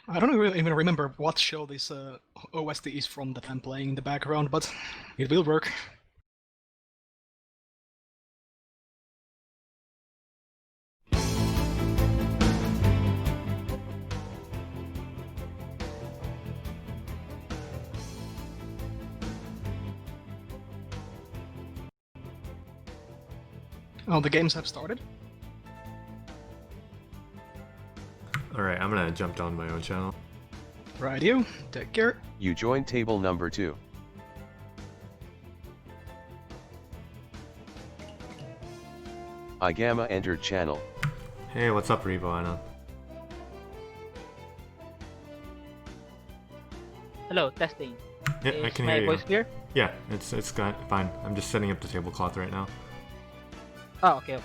I don't really even remember what show this OST is from that I'm playing in the background, but it will work. Oh, the games have started? Alright, I'm gonna jump down my own channel. Right, you. Take care. You joined table number 2. Igama entered channel. Hey, what's up, Revo Anna? Hello, testing. Yeah, I Is can my hear you. voice clear? Yeah, it's fine. I'm just setting up the tablecloth right now. Oh, okay.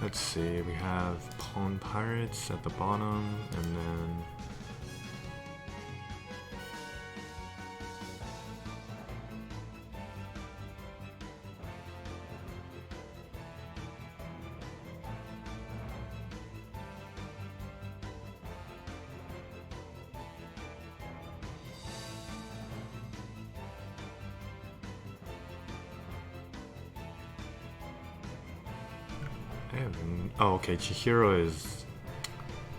Let's see, we have Pawn Pirates at the bottom, and then... Oh, okay, Chihiro is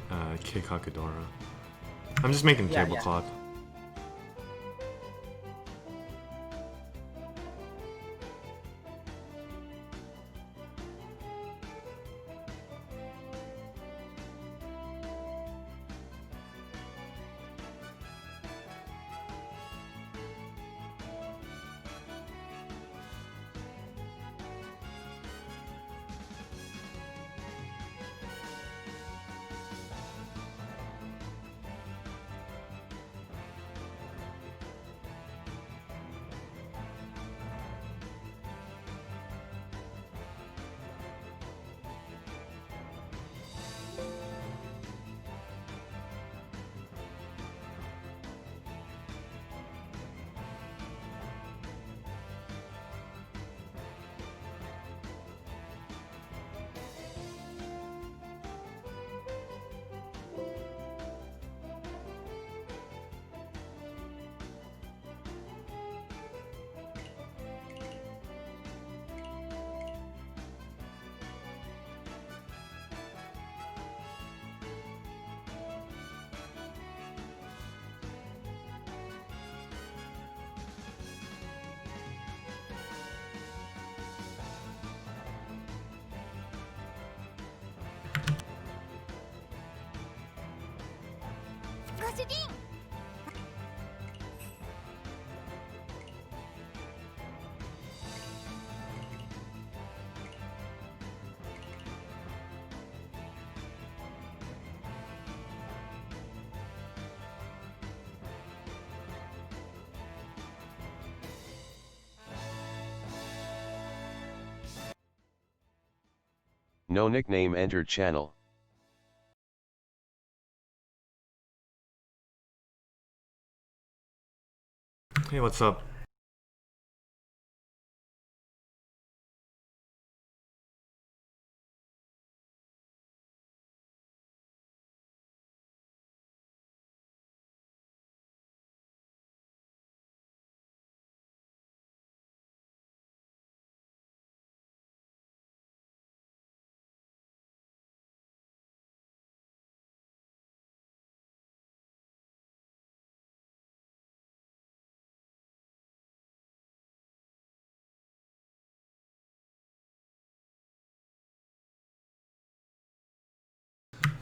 Keikakudora. I'm just making the Yeah. tablecloth. No nickname entered channel. Hey, what's up?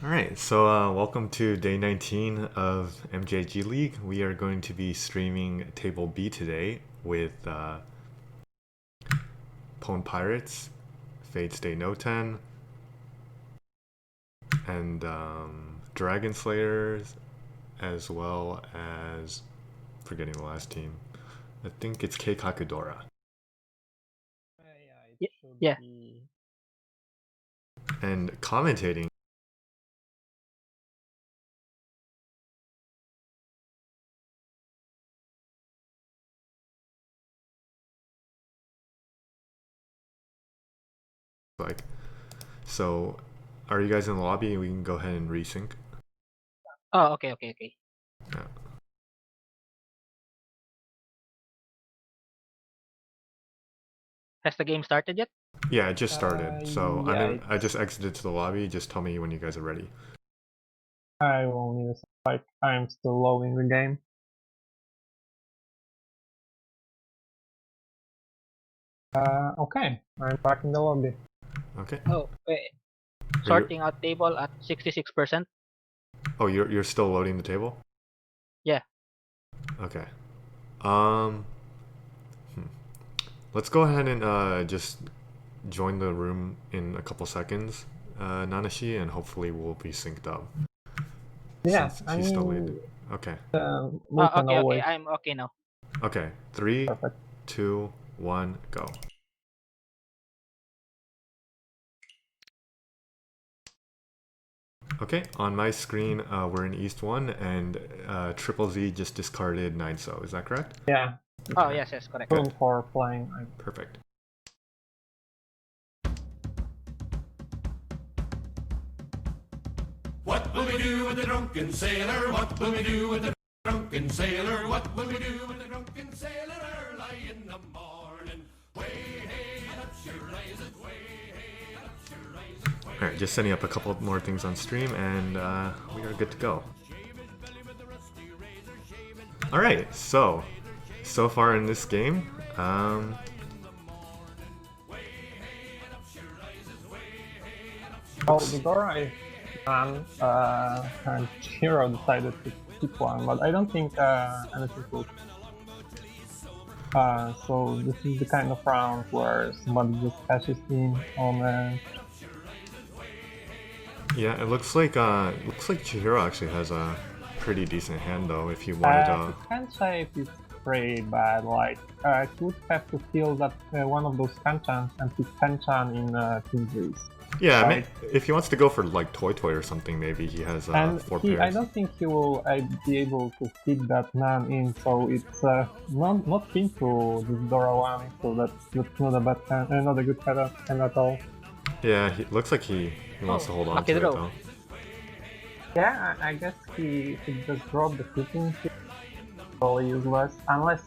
Alright, so welcome to day 19 of MJG League. We are going to be streaming Table B today with Pawn Pirates, Fate Stay No 10, and Dragon Slayers, as well as, forgetting the last team, I think it's Keikakudora. Yeah. And commentating like, so Are you guys in the lobby? We can go ahead and resync. Oh, okay. Yeah. Has the game started yet? Yeah, it just started. So yeah, I just exited to the lobby. Just tell me when you guys are ready. I will need a like I'm still loading the game. Okay, I'm back in the lobby. Okay. Oh, wait. Are you- Sorting out table at 66%. Oh, you're still loading the table? Yeah. Okay. Um. Let's go ahead and just join the room in a couple seconds, Nanashi, and hopefully we'll be synced up. Yeah, Since I she's still mean, late. Okay. we can Okay. always. I'm okay now. Okay. 3, Perfect. 2, 1, go. Okay, on my screen, we're in East 1, and Triple Z just discarded 9-so. Is that correct? Yeah, Oh, yes, correct. room for playing. Perfect. What will we do with the drunken sailor? What will we do with the drunken sailor? What will we do with the drunken sailor early in the morning? Way hey, and up she rises, way hey, and up she rises. Alright, just setting up a couple more things on stream, and we are good to go. Alright, so far in this game, Oh, the Dora is done, and Hero decided to pick one, but I don't think anything will. So this is the kind of round where somebody just cashes in on a. yeah, it looks like Chihiro actually has a pretty decent hand though. If he wanted His hand shape is pretty bad. Like he would have to feel that one of those Kanchans and pick Kanchan in Tinjui's. yeah, I mean, Right. if he wants to go for like Toy or something, maybe he has And 4 I pairs. don't think he will be able to fit that man in, so it's not into this Dora one, so that's not a bad hand, not a good hand at all. Yeah, he looks like he wants to hold on lucky to it draw. though. Yeah, I guess he should just drop the flipping here. Probably useless, unless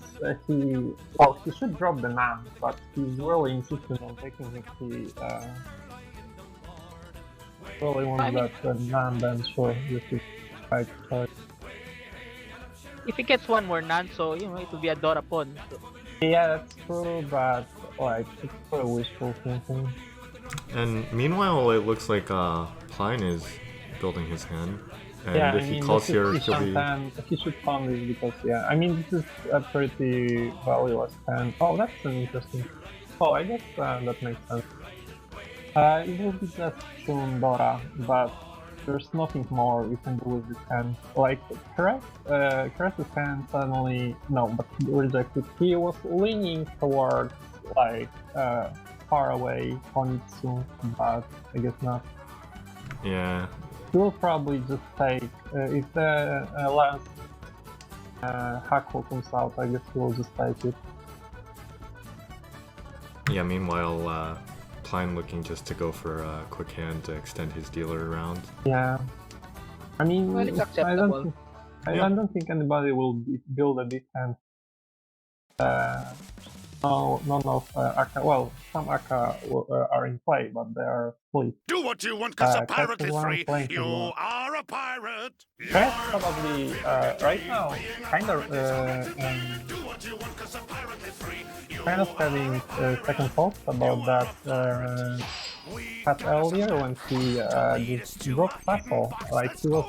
he should drop the man, but he's really insistent on taking it. He really wants that man, then sure, this is right choice. If he gets one more Nan, so it will be a Dora pawn. Yeah, that's true, but like it's sort of wishful thinking. And meanwhile, it looks like Pline is building his hand, and Yeah, if I he mean, calls this here, is he'll be. he should pawn this because yeah, I mean this is a pretty valueless hand. Oh, that's an interesting. Oh, I guess that makes sense. It will be just Shun Dora, but there's nothing more you can do with this hand. Like Cress's hand suddenly but he rejected. He was leaning towards like far away Honitsu, but I guess not. Yeah, He will probably just take if the last Hako comes out. I guess he will just take it. yeah. Meanwhile, Pline looking just to go for a quick hand to extend his dealer around. Yeah, I mean, Well, it's I acceptable. don't think anybody will build a big hand. No, none of Aka. Well, some Aka are in play, but they are split. Do what you want, cause a Catch pirate the is one, free. playing the You one. are a pirate. Crest probably right now kind of Do what you want, cause a pirate is free. You having second thoughts about that cut earlier when he just dropped Tackle. Like he was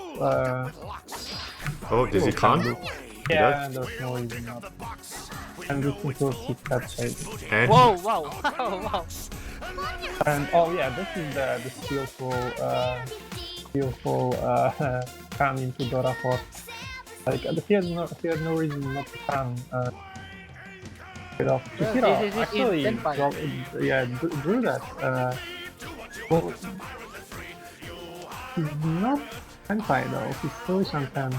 Oh, does he con? yeah, there's no reason not. And this includes his cut shape. And Whoa, wow, wow. And oh yeah, this is the skillful can into Dora for like he had no reason not to can get off. Yeah, Chihiro this is actually in fight. drew that. Well, he's not hentai though. He's fully Shantan.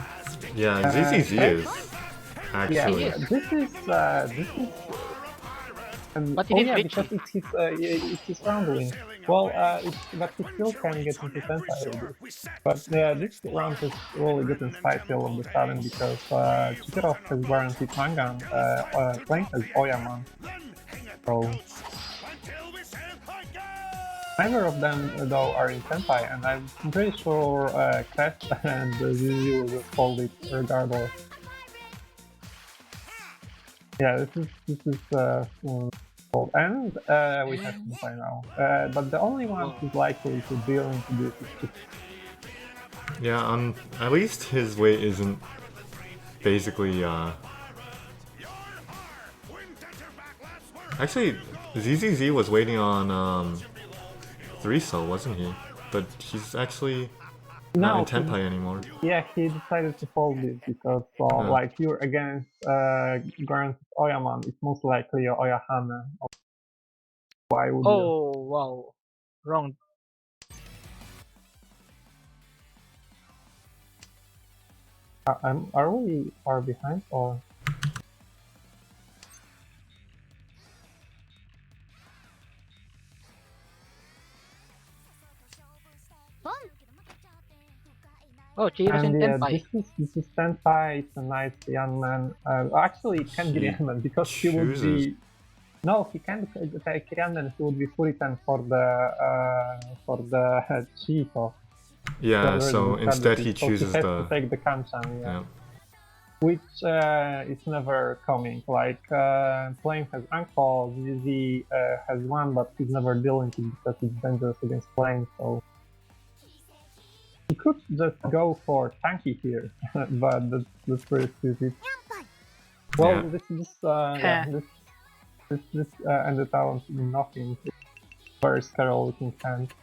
yeah, ZZZ is actually. Yeah, this is And, But he oh didn't yeah, reach because it. it's his round win. Well, but he still can get into Sentai already. But this round is really good in side field of the sudden because Chikirov has guaranteed Mangan, playing as Oyaman. So neither of them though are in Sentai, and I'm pretty sure Crest and Zizi will fold it regardless. Yeah, this is fold. And we have Sentai now. But the only one who's likely to deal into this is Chikirov. Yeah, at least his weight isn't basically, Actually, ZZZ was waiting on, 3-cell, wasn't he? But he's actually not in Tenpai anymore. Yeah, he decided to fold it because, like, you're against Grant Oyaman, it's most likely Oyahana. Why would you? Oh, wow. Wrong. Are we far behind or? Oh, Chihiro's in And yeah, Tenpai. this is Senpai, it's a nice young man. Actually, it can be He young man because he would chooses. be. No, he can take Ryanman, he would be Furitan for the Chiito. Yeah, so instead he chooses he has the. to take the Kanchan, Yeah. Which is never coming. Like playing as Uncle, ZZ has one, but he's never dealing with it because it's dangerous against playing. So he could just go for Tanky here, but that's pretty stupid. Well, Yeah. this ended out in nothing. Very scary looking hand.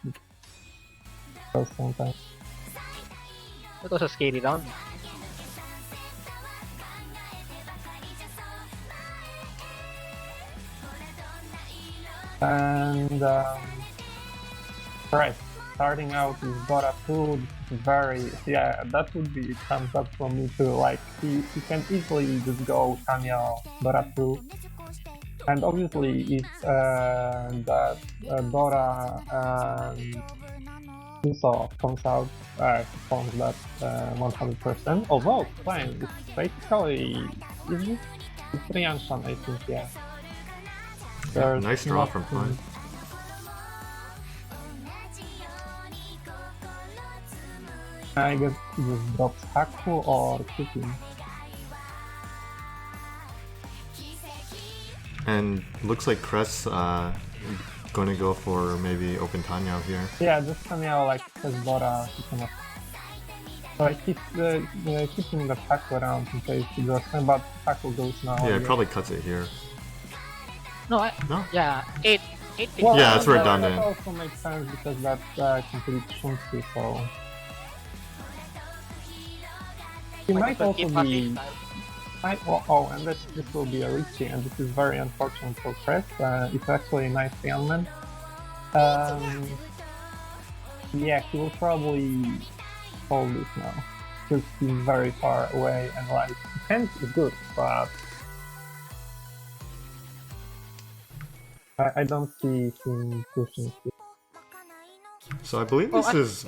Sometimes. That was a scary round. And right, starting out with Dora 2, very, yeah, that would be thumbs up from me too. Like, he can easily just go Tanya Dora 2. And obviously, if that Dora Uso comes out, he forms that 100%. Although, fine, it's basically, it's Ryanshan, I think, yeah. There's Nice draw from nothing- Klein. I guess he just drops Haku or Kicking. And looks like Cress gonna go for maybe open Tanya here. Yeah, just Tanya like has Dora, he cannot. So I keep keeping the Haku around in case he goes, but Haku goes now. Yeah, I it guess. probably cuts it here. No, No? yeah, 8 Well, Yeah, it's that redundant. also makes sense because that's complete Shunsu, so. He might also be. And this will be a Richie, and this is very unfortunate for Crest. It's actually a nice ailment. Yeah, he will probably hold this now because he's very far away, and like his hand is good, but I don't see him pushing. So I believe this is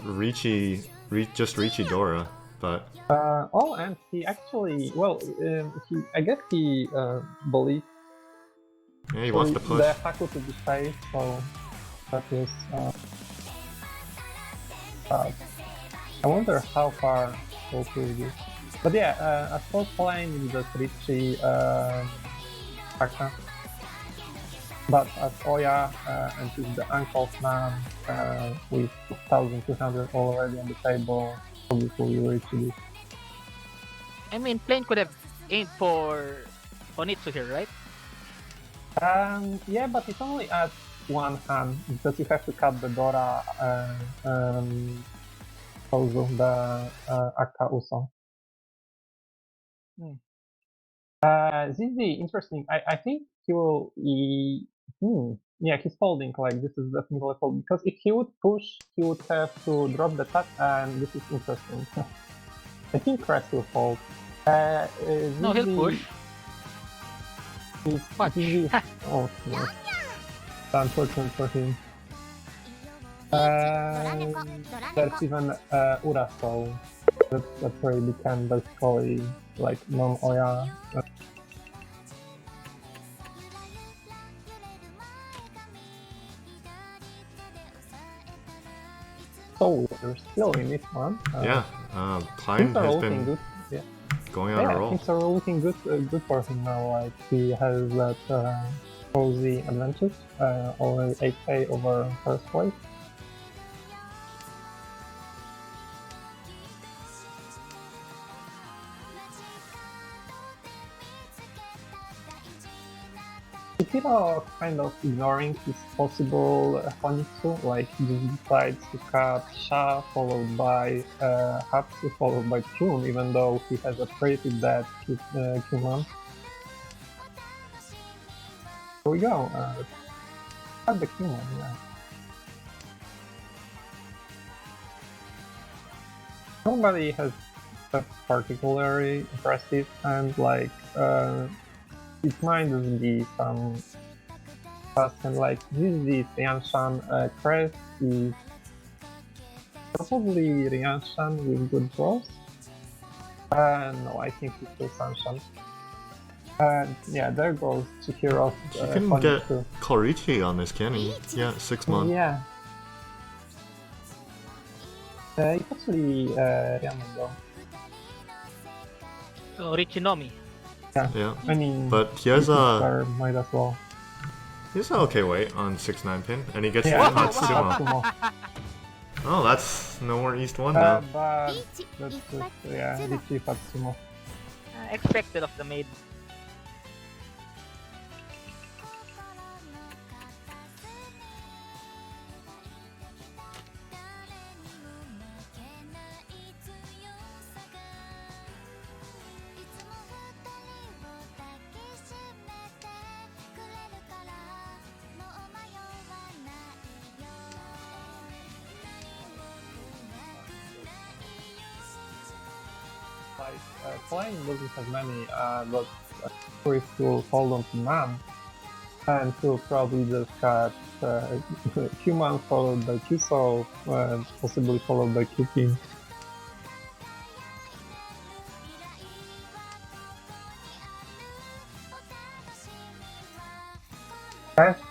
just Ricci Dora, but And he actually, I guess he believes yeah, he wants to push. the Haku to be safe, so that was. I wonder how far he'll push this. But yeah, as for playing with the Richie Haka, but as Oya and with the Uncle's man with 1200 already on the table, obviously we reach this. I mean, Plane could have aimed for Onitsu here, right? Yeah, but it only adds one hand because you have to cut the Dora Ozu, the Akka Uso. Zizi, interesting. I think he will. Yeah, he's folding. Like this is definitely a fold because if he would push, he would have to drop the touch, and this is interesting. I think Crest will fold. No, he'll Zizi- push. What? Oh, no. Unfortunate for him. There's even Urasol. That's where you can basically like non-Oya. So we're still in this one. Yeah, Pine Things are has looking been good. Yeah. going on a Yeah, roll. things are looking good, good for him now. Like he has that cozy advantage, already 8k over first place. Ikiro kind of ignoring his possible Honitsu, like he just decides to cut Sha followed by Hatsu followed by Chun, even though he has a pretty bad Kuman. Here we go. Cut the Kuman, yeah. Nobody has that particularly impressive, and like it might just be some fast, and like this is Rianshan crest is probably Rianshan with good draws. No, I think it's still Sanshan. And yeah, there goes Chihiro's He can get Korichi on this, can he? Yeah, 6 months. Yeah. It's actually Ryamen though. Oh, Richinomi. Yeah, I mean, but he has a might as well. he's an okay weight on 6'9" pin, and he gets Yeah, the Hatsumo. Hatsumo. Oh, that's no more East 1 now. But that's just, yeah, Richie Hatsumo. Expected of the maid. Like, playing doesn't have many, but Chris will hold on to Nam, and he'll probably just cut Human followed by Kuso, possibly followed by Kuki. Best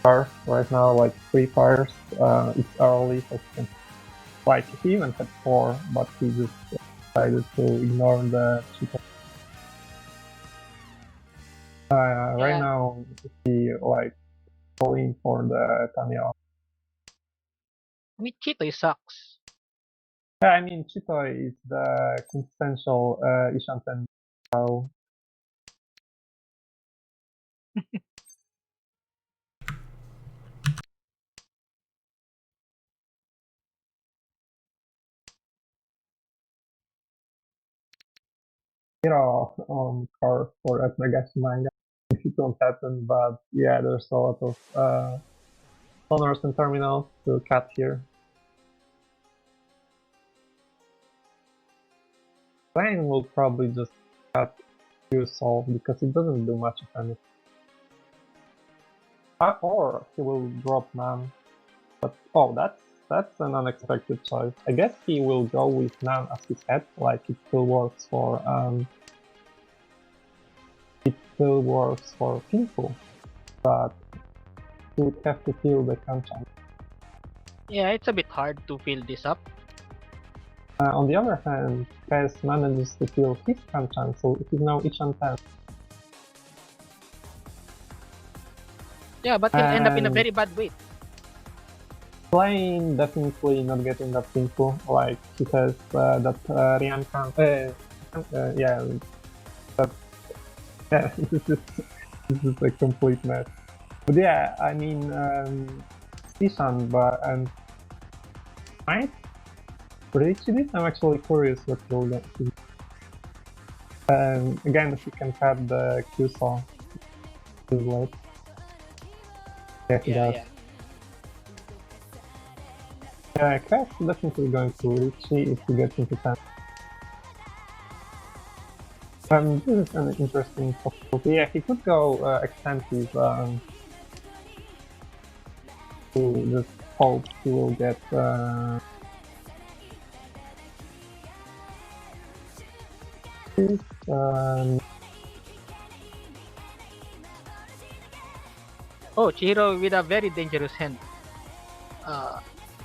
fire right now, like 3 fires. It's early, so he can. Like he even had 4, but he just decided to ignore the cheater. Right Yeah. now he like going for the Tanya. I mean, Chito sucks. Yeah, I mean Chito is the quintessential Ishanten. So car for at Nagashi manga if it don't happen, but yeah, there's a lot of honors and terminals to cut here. Lane will probably just cut Solve because it doesn't do much of anything. Or he will drop Nan. But oh, that's an unexpected choice. I guess he will go with Nan as his head, like it still works for Pinku, but he would have to fill the Kanchan. Yeah, it's a bit hard to fill this up. On the other hand, Kaz manages to fill his Kanchan, so he's now Ishan 10. Yeah, but he'll end up in a And- very bad weight. Playing definitely not getting that Pinku, like he has that Rian Kan. Yeah, that, yeah, this is a complete mess. But yeah, I mean, Ishan, but and might reach this. I'm actually curious what will get. Again, if you can cut the Q song, late. Yeah, he does. Yeah. Yeah, Crash is definitely going to Richie if he gets into 10. This is an interesting possibility. Yeah, he could go expensive to just hope he will get this. Oh, Chihiro with a very dangerous hand.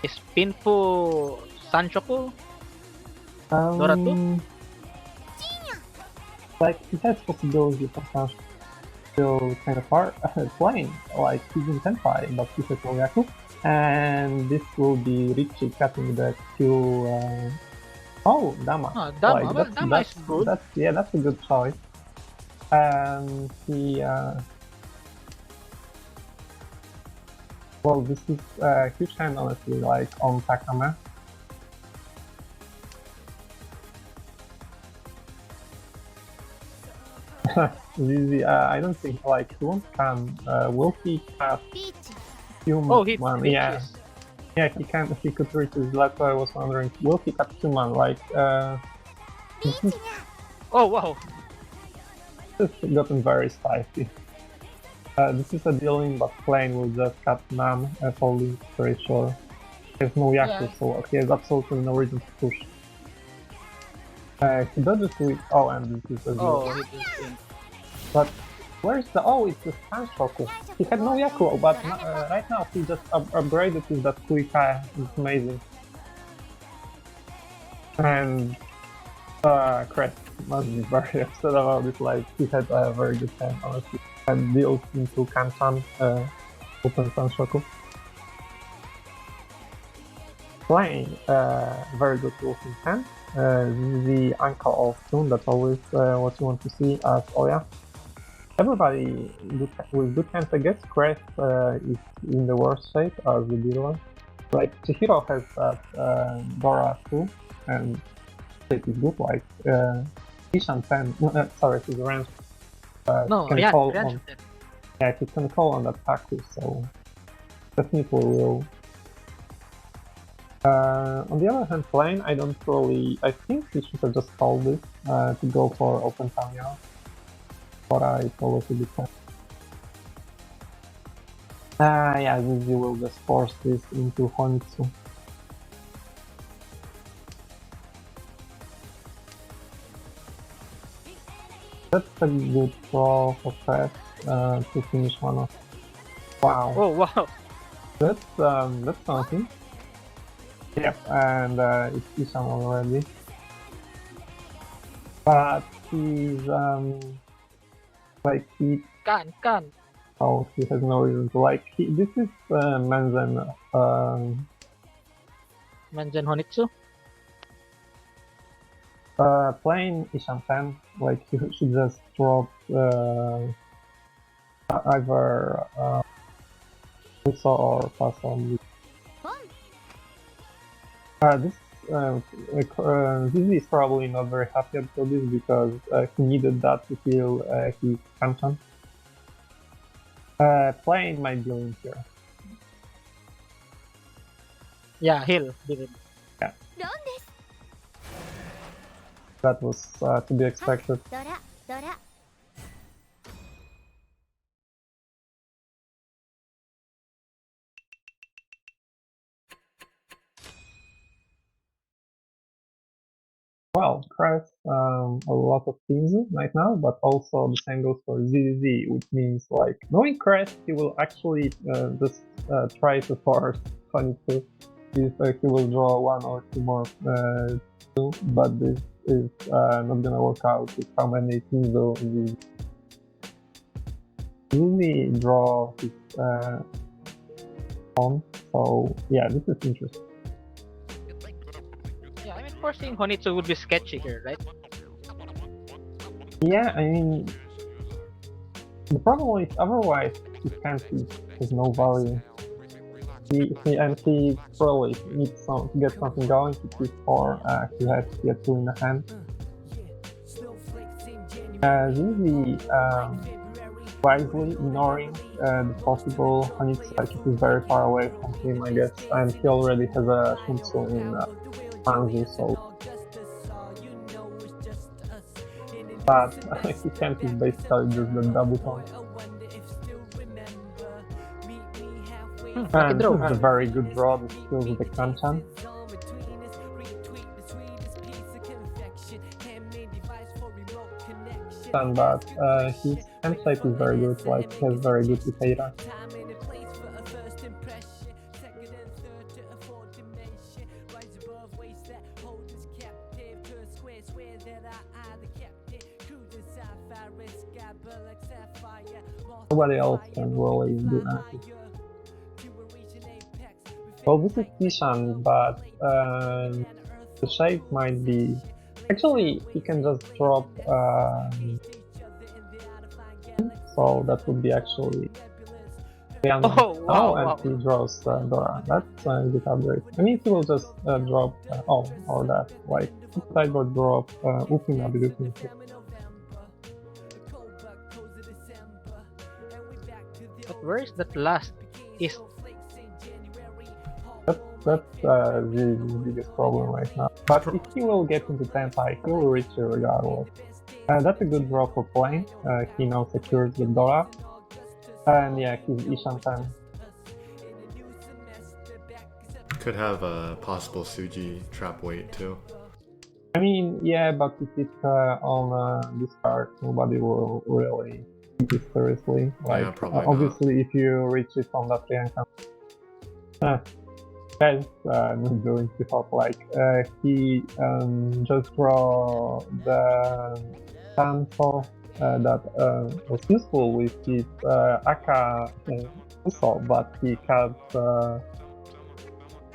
Is Pinfu Sanchoku? Dora too? Like, he has possibility for Sancho still kind of far playing, like he's in Senpai, but he has no Yaku. And this will be Richie cutting the Q. Oh, Dama. Oh, Dama. Like, Well, Dama is good. That's a good choice. He. Well, this is a huge hand, honestly, like on Takame. Zizi, I don't think like he won't come. Will he cast human? Oh, he Yeah, reaches. yeah, he can. He could reach his. That's why I was wondering. Will he cut human? Like, this is Oh, wow. just gotten very spicy. This is a dealing, but Plane will just cut Nam. Probably very sure. He has no Yaku, Yeah. so he has absolutely no reason to push. He dodges with. Oh, and this is a deal. Oh, he did. But where's the? Oh, it's the Sanshoku. He had no Yaku, but right now he just upgraded with that Kuikai. It's amazing. And Crest must be very upset about it. Like he had a very good hand, honestly, and deals into Kanchan, open Sanshoku. Playing very good looking hand. This is the ankle of Toon. That's always what you want to see as Oya. Everybody with good hands, I guess. Crest is in the worst shape as the dealer. Like Chihiro has that Dora too, and it is good. Like Ishan 10, sorry, his range No, can yeah, call Grand on. Chef. Yeah, he can call on that Taku, so definitely will. On the other hand, Plane, I don't really. I think he should have just called this to go for open Tamiya. But I always a good hand. Yeah, Zizi will just force this into Honitsu. That's a good throw for Crest to finish one off. Wow. Oh, wow. That's something. Yep, and it's Isham already. But he's like he Can. oh he has no reason to like this is Menzen Manjan Honitsu. playing Isham 10, like he should just drop either Uso or pass on. Zizi is probably not very happy about this because he needed that to heal his Kanchan. Playing my dealing here. Yeah, heal. Did it. That was to be expected. Well, Crest, a lot of things right now, but also the same goes for ZZ, which means like knowing Crest, he will actually just try to force 22 if he will draw one or two more two, but this is not gonna work out with how many things do ZZ. ZZ draw his on, so yeah, this is interesting. Yeah, I mean, forcing Honitsu would be sketchy here, right? Yeah, I mean, the problem is otherwise his hand has no value. He probably needs to get something going before he has to get two in the hand. Zizi wisely ignoring the possible Honitsu, like it is very far away from him, I guess, and he already has a Shunsu in Manzu, so but his hand is basically just the double tone. Lucky And draw. this is a very good draw, this kills the Kanchan. And but his hand shape is very good, like he has very good Ikaira. Nobody else can really do anything. Well, this is Kishan, but the shape might be... Actually, he can just drop... so that would be actually... Oh, wow, and wow. he draws Dora. That's a good upgrade. I mean, he will just drop... or that, like, sideboard drop Upin ability. But where is that last? Is That's the biggest problem right now. But if he will get into Tenpai, he will reach it regardless. That's a good draw for playing. He now secures the Dora. And yeah, he's Ishan 10. Could have a possible Suji trap weight too. I mean, yeah, but if it's on this card, nobody will really take it seriously. Like, Yeah, probably not. obviously, if you reach it on that Priyanka, that's not doing too hot. Like, he just draw the Santo that was useful with his Aka Uso, but he had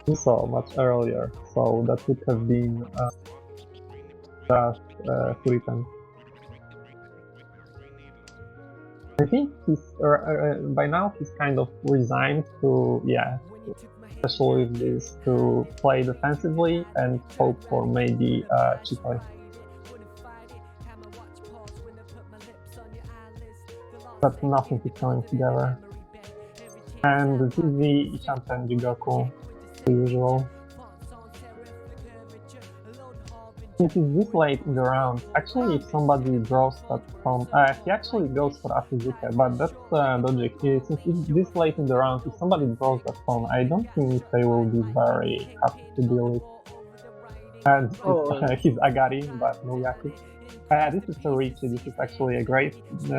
Uso much earlier, so that would have been just Furitan. I think he's by now he's kind of resigned to, yeah, especially with this, to play defensively and hope for maybe Chitai. But nothing is coming together. And this is the Ishanten Jigaku, the usual. Since it's this late in the round, actually if somebody draws that phone, he actually goes for Afizuka, but that's logic. Since it's this late in the round, if somebody draws that phone, I don't think they will be very happy to deal with. And he's Agari, but no Yaku. This is a Richie, this is actually a great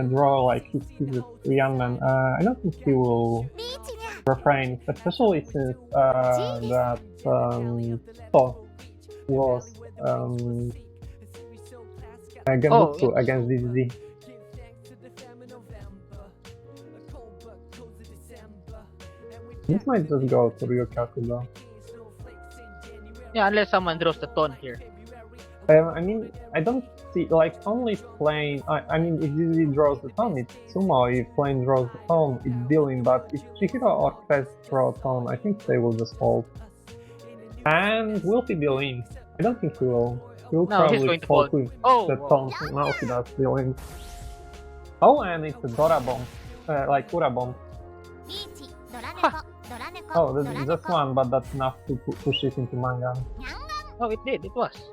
draw, like he's a young man. I don't think he will refrain, especially since that was Genbutsu against DZZ. This might just go to Ryokaku though. yeah, unless someone draws the tone here. I mean, I don't see, like, only playing, I mean, if DZZ draws the tone, it's Sumo. If Flame draws the tone, it's dealing, but if Chihiro or Crest draw tone, I think they will just hold. And will he deal in? I don't think he will. He will No, he's probably going to fold fold. with Oh, the wow. tone. Now he does deal in. Oh, and it's a Dora bomb. Like Ura bomb. Oh, that's just one, but that's enough to push it into manga. Oh, it did. It was.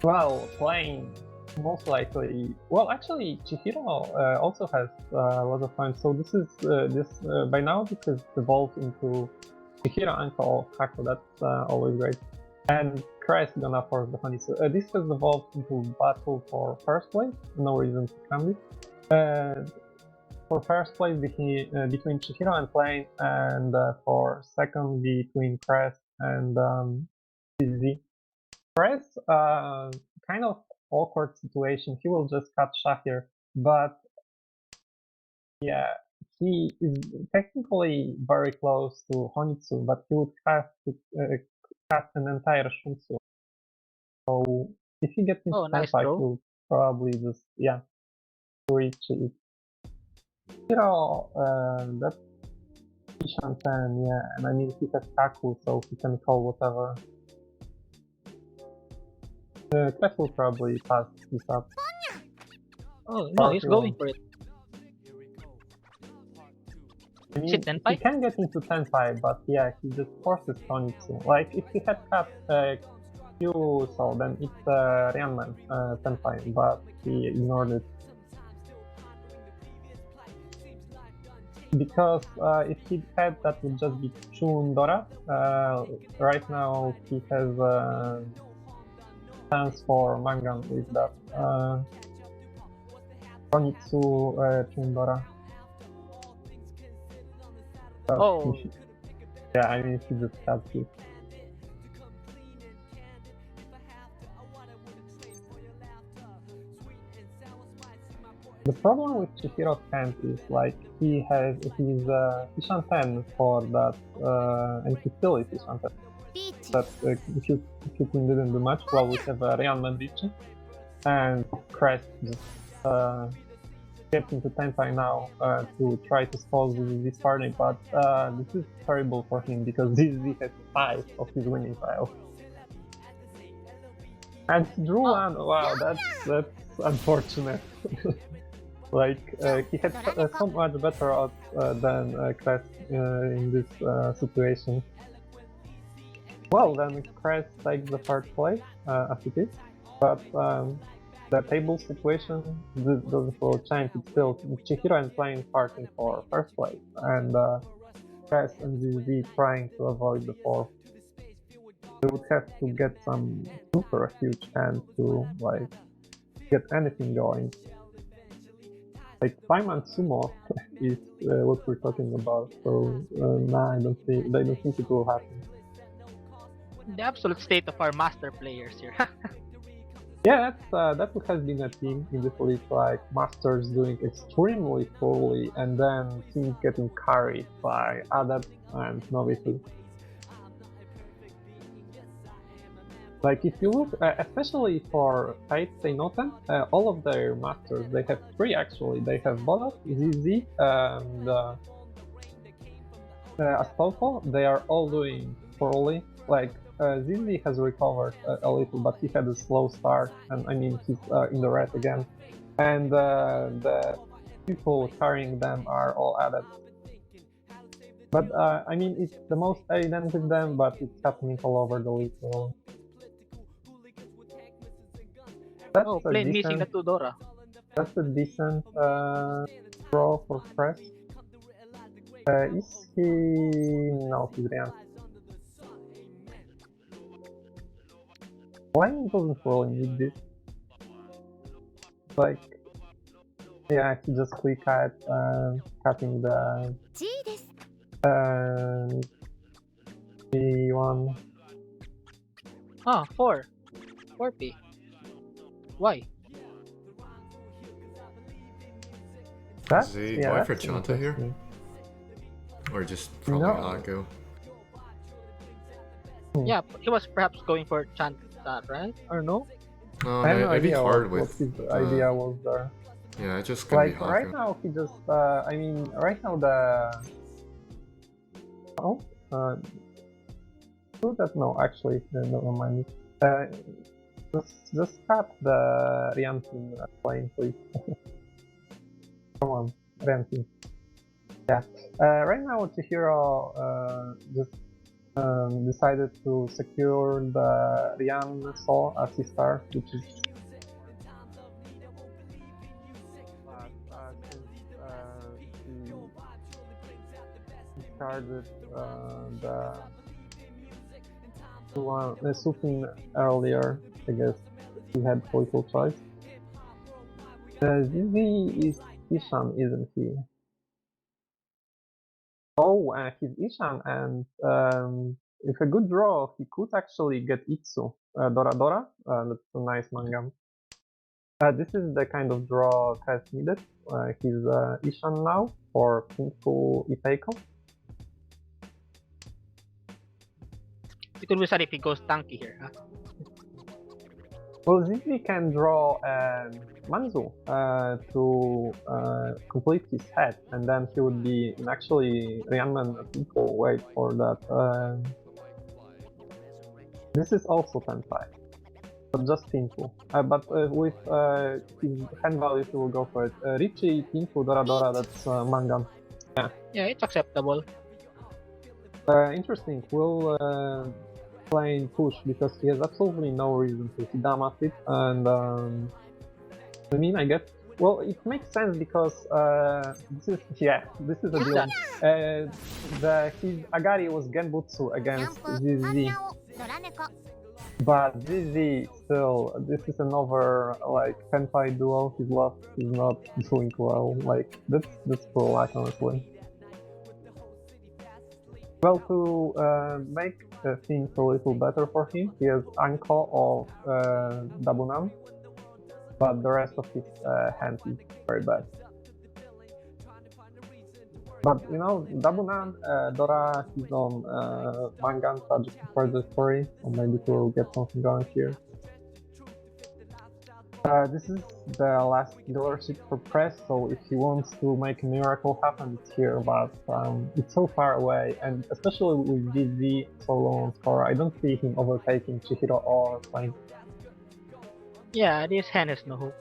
Well, playing most likely. Well, actually, Chihiro also has a lot of fun. So this is by now this has evolved into Chihiro Uncle Haku. That's always great. And Crest gonna force the honey. So this has evolved into battle for first place. No reason to come it. For first place between Chihiro and Plane, and for second between Crest and CZ. Crest, kind of awkward situation. He will just cut Shahir, but yeah, he is technically very close to Honitsu, but he would have to cut an entire Shunsu. So if he gets into Nice Senpai, throw. he'll probably just, yeah, reach it. That's Ishan 10, yeah, and I mean he has Kaku, so he can call whatever. Crest will probably pass this up. Oh, no, he's going for it. I mean, Is it Tenpai? he can get into Tenpai, but yeah, he just forces Honitsu. Like, if he had cut you saw, then it's Ryanman Senpai, but he ignored it. Because if he had, that would just be Chun Dora. Right now he has a chance for Mangan with that Konitsu Chun Dora. But Oh. yeah, I mean he just had to. The problem with Chihiro's hand is like he has his Ishan 10 for that, and he still is Ishan 10. But Kyukun didn't do much. Well, we have Ryanman Richie, and Crest just gets into Tenpai now to try to solve this party, but this is terrible for him because ZZ has 5 of his winning tiles. And he drew one. Wow, that's unfortunate. Like he had so much better odds than Crest in this situation. Well, then Crest takes the third place as it is, but the table situation doesn't really change. It's still Chihiro and playing fighting for first place, and Crest and ZZ trying to avoid the fourth. They would have to get some super huge hand to like get anything going. Like 5-man sumo is what we're talking about, so nah, I don't think it will happen. The absolute state of our master players here. Yeah, that has been a theme in this league, like masters doing extremely poorly and then teams getting carried by adepts and novices. Like if you look, especially for Fate Seinoten, all of their masters, they have 3 actually. They have Bodat, ZZ, and Astolfo. They are all doing poorly. Like ZZ has recovered a little, but he had a slow start, and I mean he's in the red again. And the people carrying them are all adepts. But I mean it's the most evident with them, but it's happening all over the league. So. That's Plain missing the Tudora. That's a decent draw for Crest. Is he... no, he's Ryan. Why doesn't really need this? Like... yeah, he just quick at cutting the... P1. Ah, 4P. Why? That's, Is he yeah, going for that's Chanta here? interesting. Or just probably No. Akko? Yeah, he was perhaps going for Chanta, right? Or no? No, I have no it'd be idea hard what with. his idea was there. Yeah, it's just gonna Like be right Akko. now he just I mean right now the do that no actually never mind. Just cut the Ryan team playing please. Come on, Ryan team. Yeah. Right now Chihiro just decided to secure the Ryan soul as his star, which is he started the Supin earlier. I guess he had political choice. Zizi is Ishan, isn't he? Oh, he's Ishan, and with a good draw, he could actually get Itsu, Dora Dora. That's a nice manga. This is the kind of draw Kaz needed. He's Ishan now for Pinku Iteiko. It could be sad if he goes tanky here, huh? Well, Zizi can draw Manzu to complete his head, and then he would be in actually Ryanman Pinku. Wait for that. This is also Tenpai, but just Pinku. But with his hand value, he will go for it. Richie, Pinku, Dora Dora, that's manga. Yeah, it's acceptable. Interesting. Will playing push because he has absolutely no reason to. He damas it, and I mean, I guess. Well, it makes sense because this is a What's deal. that? His Agari was Genbutsu ジャン against プ ZZ, 花をドラ猫 but ZZ still, this is another like Senpai duo. His lost is not doing well. Like that's cool, like, honestly. Well, to make things a little better for him, he has Anko of Dabunam, but the rest of his hand is very bad. But you know, Dabunam, Dora, he's on Manganta just for the story, so maybe we'll get something going here. This is the last dealership for Press, so if he wants to make a miracle happen, it's here, but it's so far away, and especially with DZ so low on score, I don't see him overtaking Chihiro or Flame. Yeah, this hand has no hope.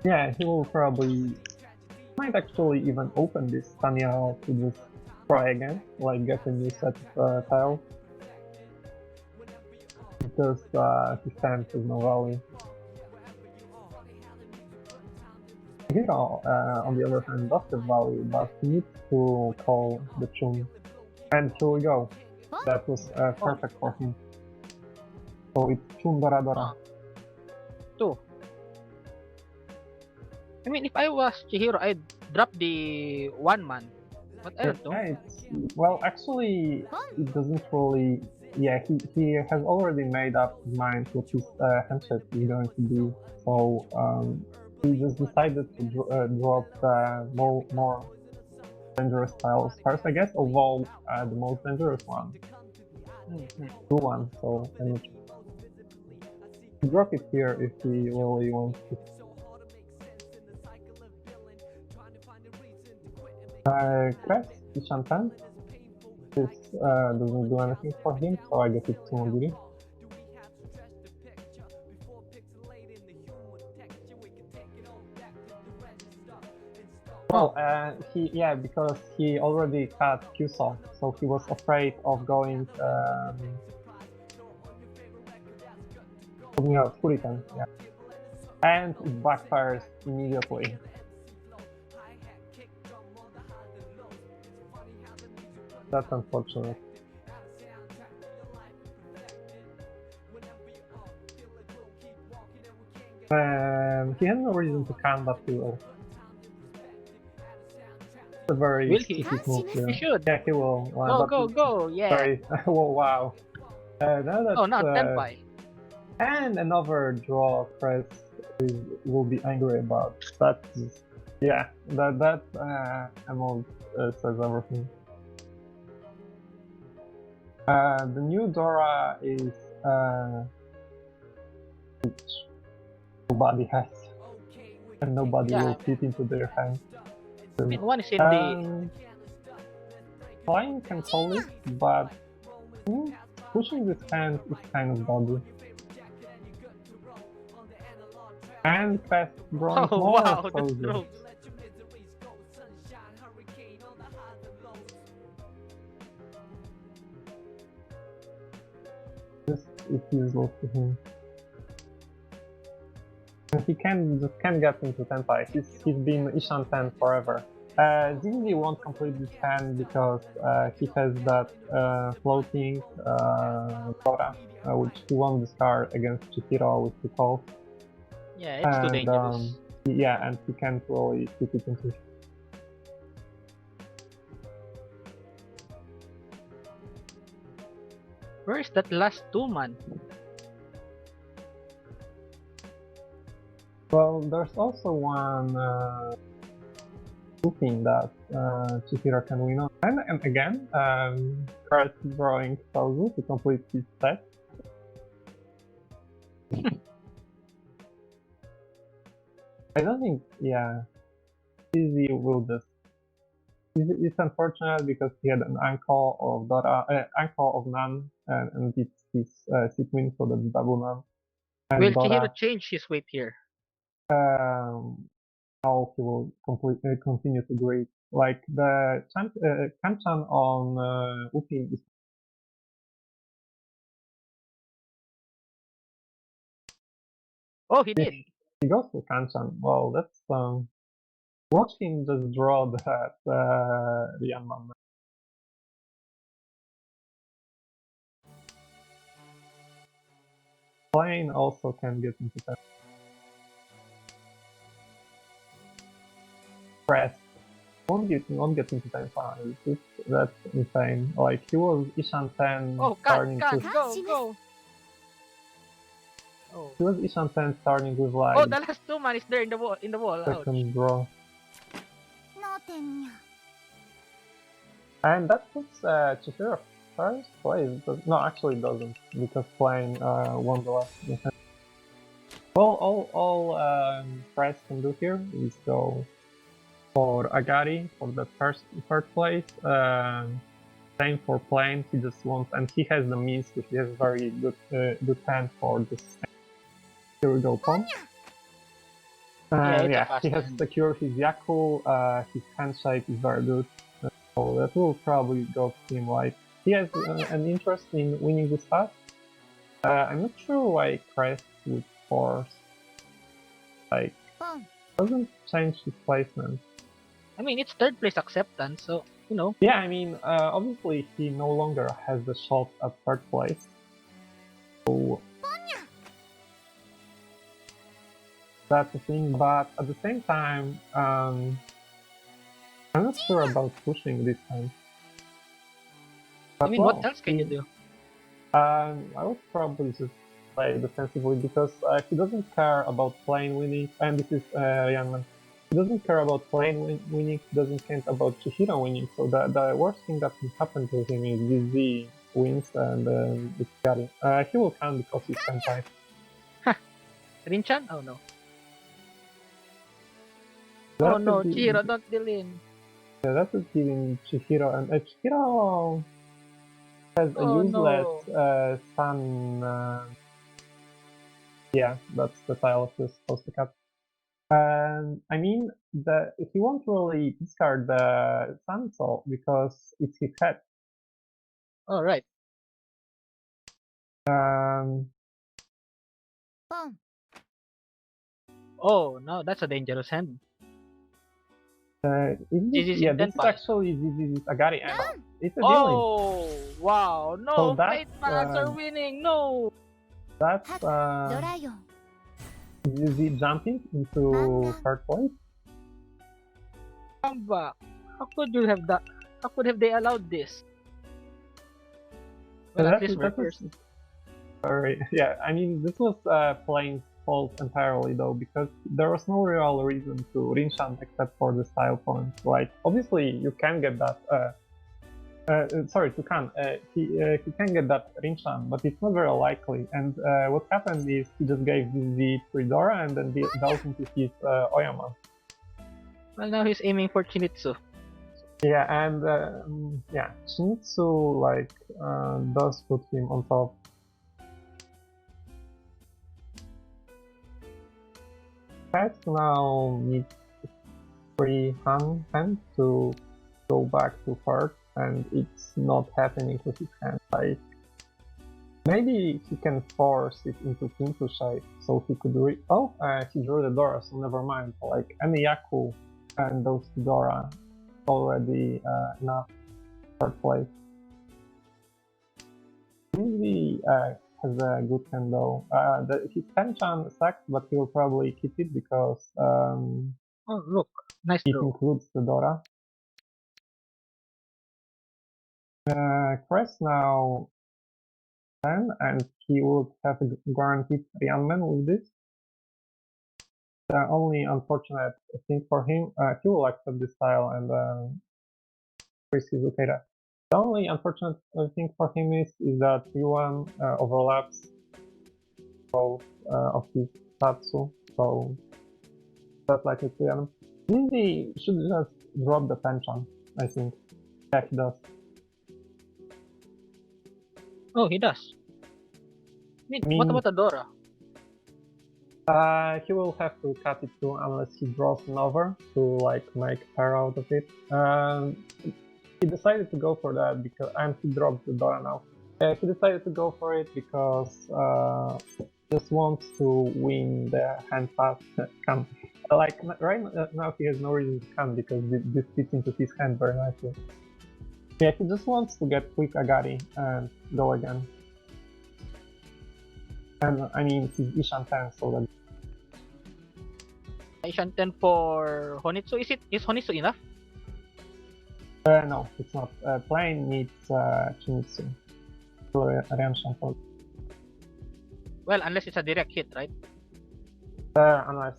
Yeah, he will probably might actually even open this Tanya to just try again, like get a new set of tiles. Because his hand has no value. Hero, on the other hand, does have value, but he needs to call the Chun. And here we go. That was perfect for him. So it's Chun Dora Dora. Two. I mean, if I was Chihiro, I'd drop the one man. But I don't know. Yeah, well, actually, it doesn't really. Yeah, he has already made up his mind what his handshake is going to be. So he just decided to drop more dangerous tiles first, I guess. Although the most dangerous one, two one. So I mean, drop it here if he really wants to. Crest Ishantan. This doesn't do anything for him, so I guess it's Tsumogiri. Well, because he already had Kyuso, so he was afraid of going Furiken, yeah. And it backfires immediately. That's unfortunate. He has no reason to can, but he will. It's a very Will he? stupid move here. He should. Yeah, he will. Go, yeah. Sorry. Oh, wow. Now that's, Oh, not Senpai. And another draw press will be angry about. That's, yeah, that amount says everything. The new Dora is which nobody has, and nobody will fit into their hand. I mean, one is in the... Flying can hold it, but pushing this hand is kind of dodgy. And fast drawing Oh, more wow, that's frozen. true. It's useless to him. And he just can't get into Senpai. He's been Ishan 10 forever. ZZ won't complete this hand because he has that floating Dora, which he won this card against Chihiro with the call. Yeah, it's too dangerous. Yeah, and he can't really fit it into. Where is that last two man? Well, there's also one looping that Chihiro can win on. And again, Kurt drawing Sauzu to complete his set. I don't think, yeah, Easy will just. It's unfortunate because he had an ankle of Dora, ankle of Nan, and it's his sit win, so that's double Nan. And Will Dora, Chihiro change his weight here? how he will continue to grade. Like the Kanchan on Upin is Oh, he did. He goes to Kanchan. Well, that's watch him just draw that Rianman. Plane also can get into that. Press. Won't get into time finals. That's insane. Like he was Ishan 10 Oh, starting cut, to go. Oh. he was Ishan 10 starting with Oh, like the last 2 man is there in the wall. Ouch. second draw. And that puts Chihiro first place. No, actually it doesn't, because Plane won the last defense. Well, all Press can do here is go for Agari for the third place. Same for Plane. He just wants, and he has the means to. He has very good hand for this. Here we go, Pawn. It's a fast he has hand. secured his Yaku. His handshake is very good. So that will probably go to him. Like he has an interest in winning this path. I'm not sure why Crest would force. Like doesn't change his placement. I mean, it's third place acceptance, so you know. Yeah, I mean, obviously he no longer has the shot at third place. So that's the thing, but at the same time, I'm not sure about pushing this time. But, I mean, what else can you do? I would probably just play defensively because he doesn't care about playing winning, and this is Yanman. He doesn't care about playing winning, he doesn't care about Chihiro winning, so the worst thing that can happen to him is DZ wins and it's Gary. He will count because he's Senpai. Rinchan? Oh no. That Oh no, would be- Chihiro, don't deal in. Yeah, that would give him Chihiro, and Chihiro has a Oh, useless sun. Yeah, that's the tile he's supposed to cut. I mean, he won't really discard the Sun Soul because it's his head. Oh right. Um, Oh no, that's a dangerous hand. this is Senpai. actually this is Agari, and it's a dealing. Oh wow, no, So plate that's, backs are winning, no. That's is he jumping into third place? Come back. How could you have that? How could have they allowed this? Well, at least we're first. Yeah, I mean, this was playing fault entirely though, because there was no real reason to Rinshan except for the style point. Like, obviously, you can get that. Sorry, Tukan. He can get that Rinshan, but it's not very likely. And what happened is he just gave the Tridora and then dealt into his Oyama. Well, now he's aiming for Chinitsu. Yeah, and yeah, Shinitsu like does put him on top. Pet now needs free hand to go back to third, and it's not happening with his hand. Like maybe he can force it into Kintu shape, so he could he drew the Dora, so never mind. Like any Yaku and those Dora already enough third place. Really has a good hand though. His Tenchan sucks, but he will probably keep it because Oh look, nice it draw. includes the Dora. Crest now 10, and he would have a guaranteed Rianmen with this. The only unfortunate thing for him, he will accept this style and risk his Ukeda. The only unfortunate thing for him is that Yuan overlaps both of his Tatsu, so that's likely to happen. Lindy should just drop the pension, I think. Yeah, he does. Oh, he does. I mean, what about Adora? He will have to cut it too unless he draws an over to like make pair out of it. He decided to go for that because he dropped the Dora now. He decided to go for it because just wants to win the hand fast. Come. Like right now he has no reason to come because this fits into his hand very nicely. Yeah, he just wants to get quick Agari and go again. And I mean he's Ishan 10, so that Ishan 10 for Honitsu. Is Honitsu enough? no, it's not. Plane needs Kimitsu. Redemption for Well, unless it's a direct hit, right? unless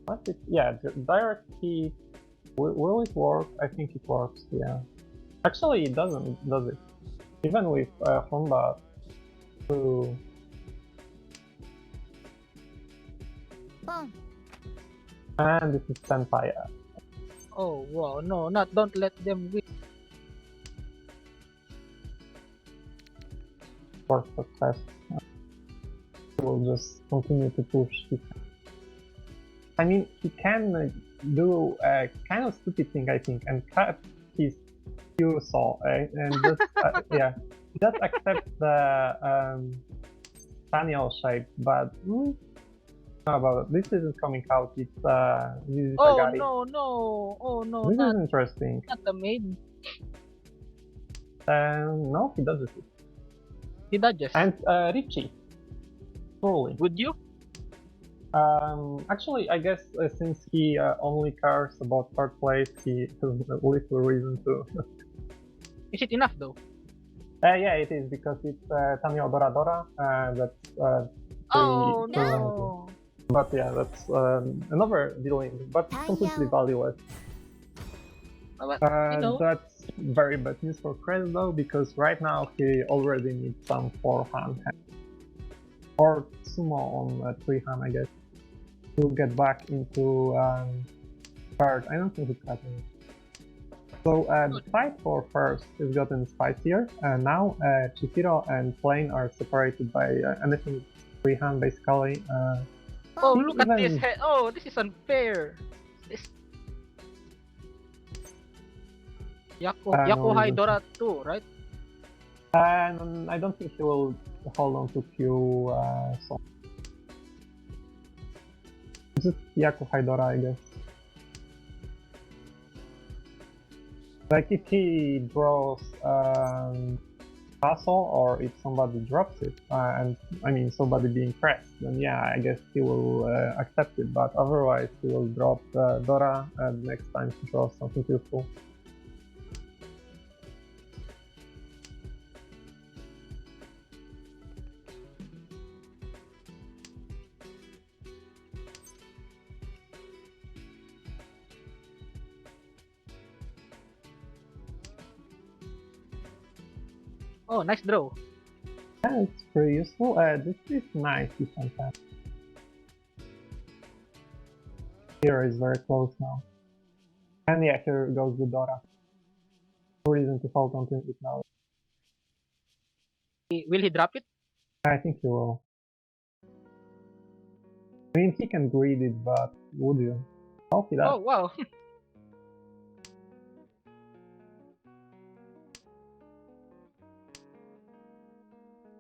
what it, yeah, the direct hit will it work? I think it works, yeah. Actually it doesn't, does it? Even with Honda to and this is Senpai. Oh wow, no, don't let them win. For success. We'll just continue to push it. I mean, he can do a kind of stupid thing, I think, and cut his Q saw, and just yeah, just accept the Daniel shape. But how about it? This isn't coming out. It's this is Oh Agari. no, oh no, This not, is interesting. not the main. No, he does it. He dodges. And Richie, fully. Would you? Actually, I guess since he only cares about third place, he has little reason to. Is it enough though? Yeah, it is because it's Tamio Dora Dora. That's Oh three- no. But yeah, that's another dealing, but completely valueless. But, you know, That's very bad news for Chris though, because right now he already needs some forehand or sumo on three hand, I guess, to get back into third. I don't think it's happening. So the fight for first has gotten spicier, and now Chihiro and Plane are separated by anything three hand basically. oh look at even- this. Oh, this is unfair. This Yaku no, Haidora too, right? And I don't think he will hold on to Q so. Just Yaku Haidora, I guess. Like if he draws castle or if somebody drops it, and I mean somebody being pressed, then yeah, I guess he will accept it, but otherwise he will drop Dora and next time he draws something useful. Oh, nice draw. Yeah, it's pretty useful. This is nice, you can tell. Here is very close now. And yeah, here goes the Dora. No reason to hold on to it now. Will he drop it? I think he will. I mean, he can greed it, but would you? Hope he does. Oh wow.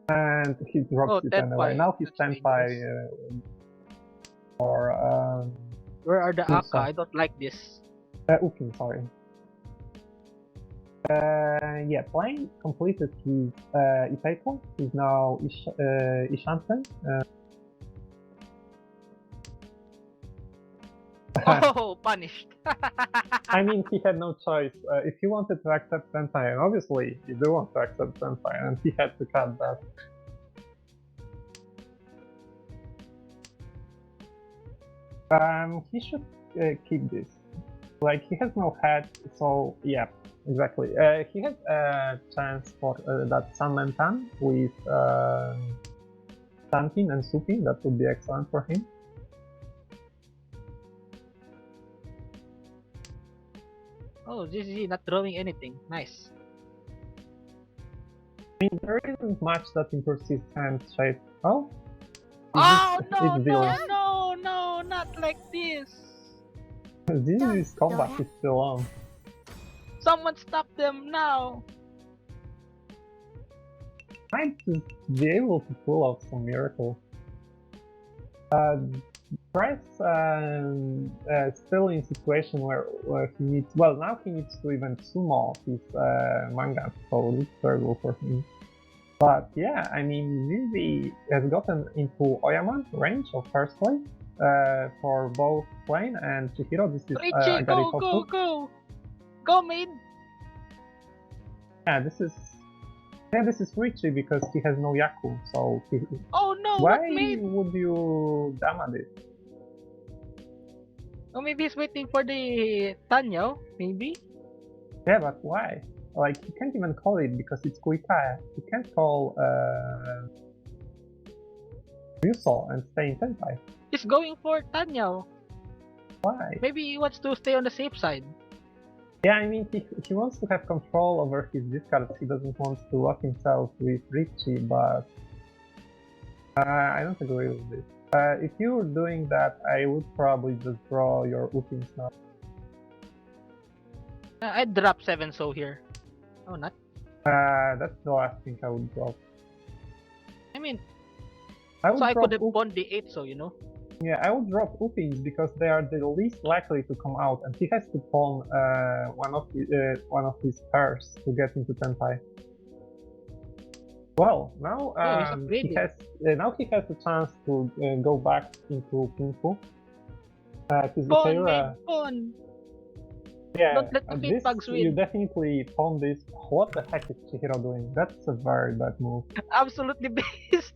And he drops Oh, it Tenpai. anyway. Now he's That's Tenpai or Where are the Yes, Aka? sir. I don't like this. Ukin, sorry. Yeah, Plane completed his Itaiko. He's now Ishanten. Oh, punished. I mean, he had no choice. If he wanted to accept Senpai, and obviously he do want to accept Senpai, and he had to cut that. He should keep this. Like, he has no head, so yeah, exactly. He has a chance for that Sanmentan with Sanpin and Supin. That would be excellent for him. Oh, GG, not drawing anything. Nice. I mean, there isn't much that improves his hand shape. Oh? Oh It's no, dealing. no, not like this. This is combat is still on. Someone stop them now. Might just be able to pull off some miracle. Press still in situation where he needs. Well, now he needs to even sumo his manga, so it's terrible for him. But yeah, I mean, Zizi has gotten into Oyama range of first place for both Plain and Chihiro. This is Richie, go, Agarihoku. go, go! Go, maid! Yeah, this is Richie because he has no Yaku. So Oh no, why what maid? would you dama this? Oh, maybe he's waiting for the Tanyo, maybe? Yeah, but why? Like, he can't even call it because it's Kuikae. He can't call Ryuso and stay in Senpai. He's going for Tanyo. Why? Maybe he wants to stay on the safe side. Yeah, I mean, he wants to have control over his discards. He doesn't want to lock himself with Richie, but I don't agree with this. If you were doing that, I would probably just draw your Upins now. I'd drop 7 so here. Oh, not? That's the last thing I would drop. I mean, I would so I drop could have won the 8 so, you know? Yeah, I would drop Upins because they are the least likely to come out, and he has to pawn one of his pairs to get into Tenpai. Well, now he has a chance to go back into Pinku. His Pawn, Ikaura- maid, pawn! Yeah, Don't let the this, Pitbugs win. you definitely pawn this. What the heck is Chihiro doing? That's a very bad move. Absolutely based!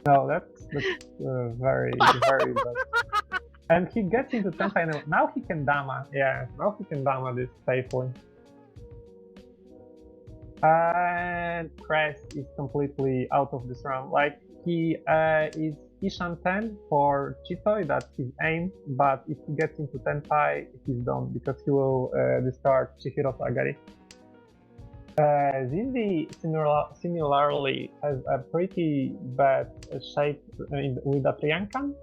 No, that's very very bad. And he gets into Tenpai now. Now he can Dama. Yeah, now he can Dama this safely. And Cress is completely out of this round. Like, he is Ishan 10 for Chitoi, that's his aim, but if he gets into Tenpai, he's done because he will discard Chihiro Agari. Zinzi similarly has a pretty bad shape with a Priyankan.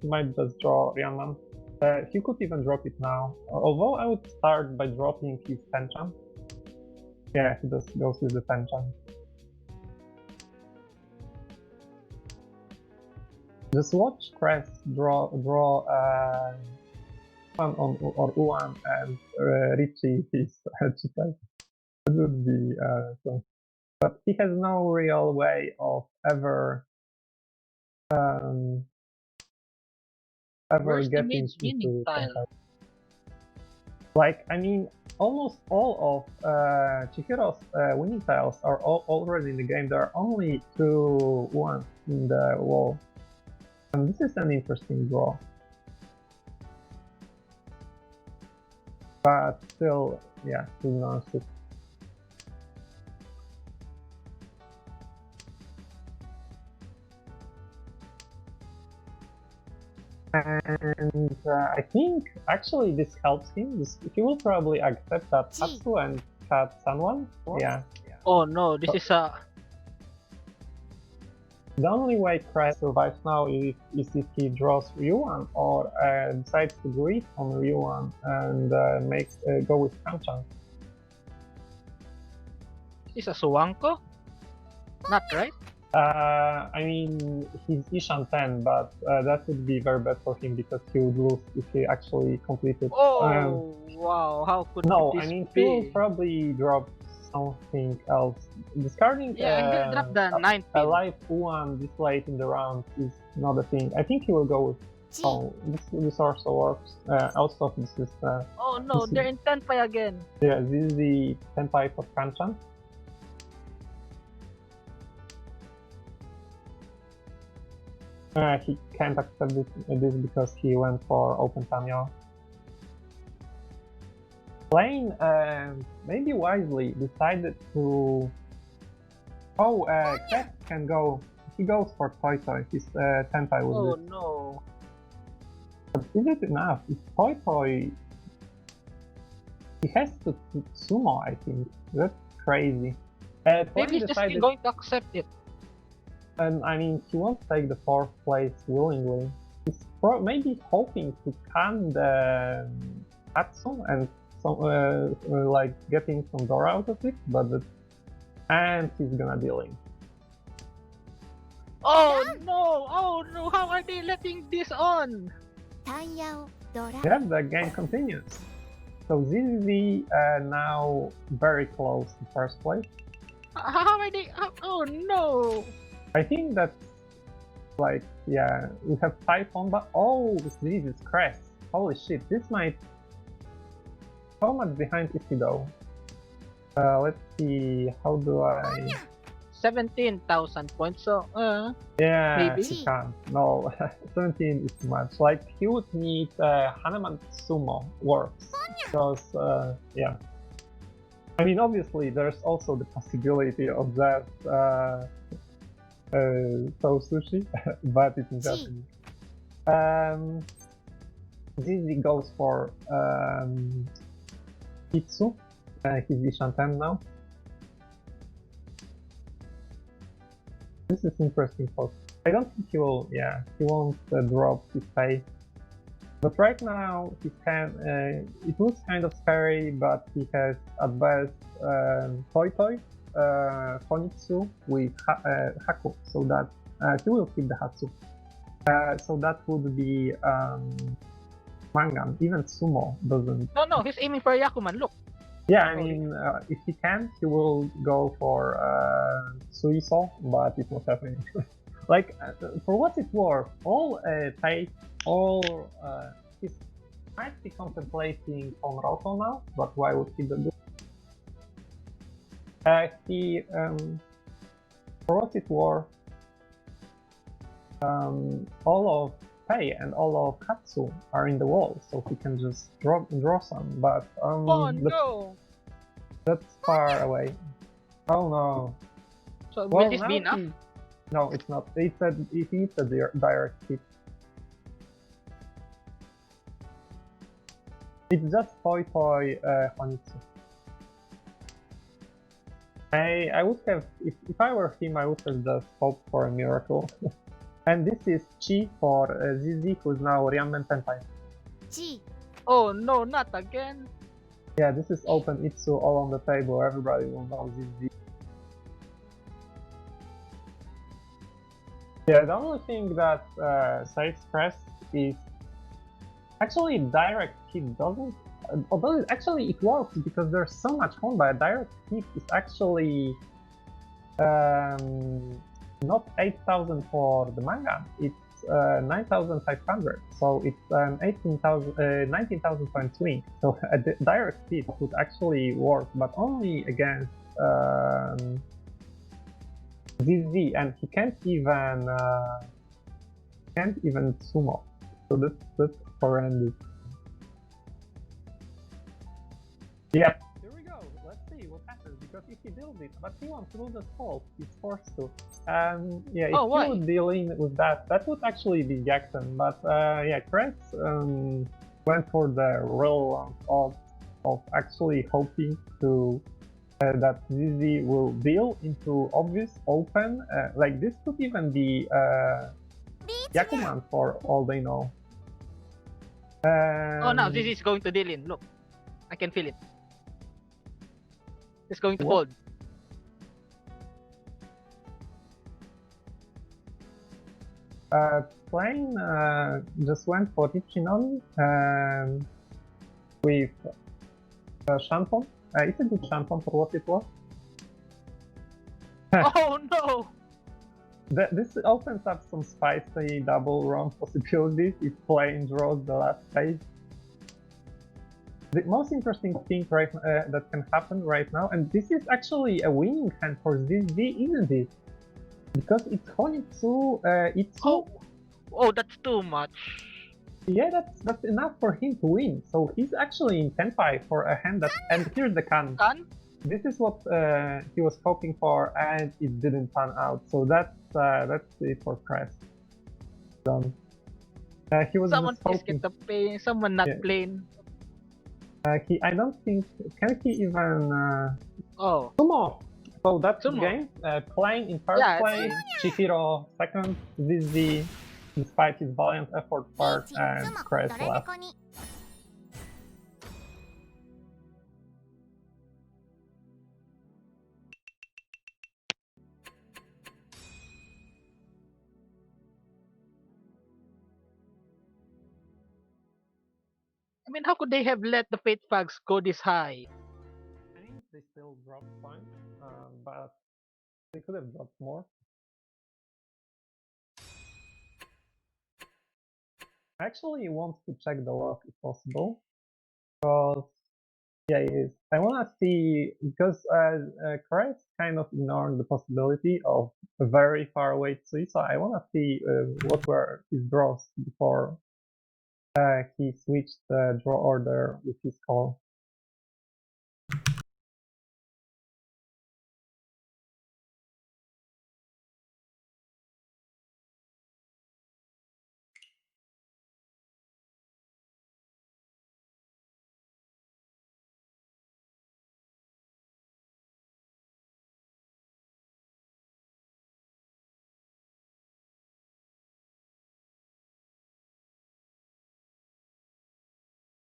He might just draw Ryanman. He could even drop it now, although I would start by dropping his Tenchan. Yeah, he just goes with the Tenchan. Just watch Cress draw Uan or Uan and Richie his Chitai. It would be so. But he has no real way of ever Where's the getting maid's winning into tile? Tenkai. Like, I mean, almost all of Chihiro's winning tiles are already in the game. There are only 2 ones in the wall. And this is an interesting draw. But still, yeah, he lost it. And I think actually this helps him. He will probably accept that Tatsu and cut someone. Yeah. Oh no, this is a... The only way Cress survives now is if he draws Ryuan or decides to grid on Ryuan and go with Kanchan. This is a Suwanko? Not right? I mean, he's Ishan 10, but that would be very bad for him because he would lose if he actually completed. Oh, wow, how could No, this I mean, be? he will probably drop something else. Discarding Yeah, and he'll drop the 9 a pin. live one this late in the round is not a thing. I think he will go with. Oh, this also works. Also, this is Oh no, they're in Tenpai again. yeah, this is the Tenpai for Kanchan. He can't accept this because he went for open Tamio. Plain, maybe wisely, decided to... Oh, Cress can go... He goes for Toy Toy, his Tenpai with Oh this. no. But is it enough? If Toy Toy... He has to sumo, I think. That's crazy. Plain Maybe he's just decided... going to accept it. And I mean, he won't take the 4th place willingly. He's maybe hoping to can the Tatsu and some like getting some Dora out of it, but and he's gonna deal him. Oh no! Oh no! How are they letting this on? タイヤをドラ Yeah, the game continues. So ZZ now very close to first place. How are they? Oh no! I think that's like, yeah, we have Typhon, but oh, Jesus Christ. Holy shit, this might... How much behind is he though? Let's see, how do I... 17,000 points. So, Yeah, Maybe. he can't. No, 17 is too much. Like, he would need Hanuman Sumo works. Because, yeah. I mean, obviously, there's also the possibility of that so sushi, but it's in Japanese. ZZ goes for Hitsu. He's Ishan 10 now. This is interesting for... I don't think he will, yeah, he won't drop his pay. But right now, he can, it looks kind of scary, but he has at best Toy, Honitsu with Haku, so that he will keep the Hatsu. So that would be Mangan, even Sumo doesn't. no, he's aiming for Yakuman. Look. Yeah, I mean, if he can, he will go for Suiso, but it's not happening. Like, for what it's worth, all he's might be contemplating on Roto now, but why would he do? He, for what it's worth, all of Pei and all of Katsu are in the wall, so he can just draw some, but Oh no! that's far away. Oh no. So Well, will this be now enough? No, it's not. He said he needs a direct hit. It's just Toy Honitsu. I would have, if I were him, I would have just hoped for a miracle. And this is Chi for ZZ, who's now Ryanmen Tenpai. チ Oh no, not again! Yeah, this is open Itsu all on the table. Everybody will know ZZ. Yeah, the only thing that saves Crest is actually direct hit doesn't. Although actually it works because there's so much combat. Direct hit is actually not 8,000 for the manga. It's 9,500. So it's 19,000 point swing. So a direct hit would actually work, but only against ZZ, and he can't even sumo. So that's horrendous. Yeah. Here we go. Let's see what happens, because if he deals it, but he wants to lose the fault, he's forced to. Yeah, if why? he would deal in with that would actually be Jackson. But yeah, Kretz went for the real of actually hoping to that ZZ will deal into obvious open. Like this could even be Yakuman for all they know. Oh no, this is going to deal in. Look, I can feel it. It's going to What? fold. Plane just went for Ichinori with Shampoo. It's a good shampoo for what it was. Oh no! This opens up some spicy double round possibilities if Plane draws the last phase. The most interesting thing that can happen right now, and this is actually a winning hand for ZZ, isn't it? Because it's Honitsu, Itsu. Oh, that's too much. Yeah, that's enough for him to win. So he's actually in Tenpai for a hand that. And here's the can. Done? This is what he was hoping for, and it didn't pan out. So that's it for Crest. Done. He was Someone just please hoping. get the pay. Someone not Yeah. plain. I don't think. Can he even? Oh. Sumo. So that's the Sumo. game. Playing in first Yeah, it's place, Chihiro second, ZZ, despite his valiant effort, third, リーチ and スモ Crest ドラ last. 猫に Yeah, I mean, how could they have let the Fate Fags go this high? I think they still dropped points, but they could have dropped more. I actually want to check the log if possible, because yeah, it is. I want to see because Christ kind of ignored the possibility of a very far away Tsui, so I want to see what were his draws before he switched the draw order with his call.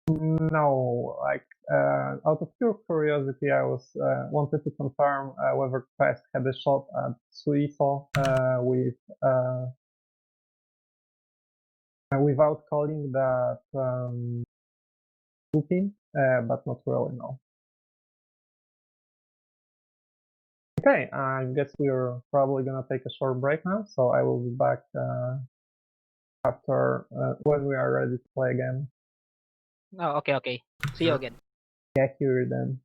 No, like out of pure curiosity, I was wanted to confirm whether Quest had a shot at Suiso with without calling that looping, but not really, no. Okay, I guess we're probably gonna take a short break now, so I will be back after when we are ready to play again. Oh, okay, okay. See you Sure. again. Yeah, here then.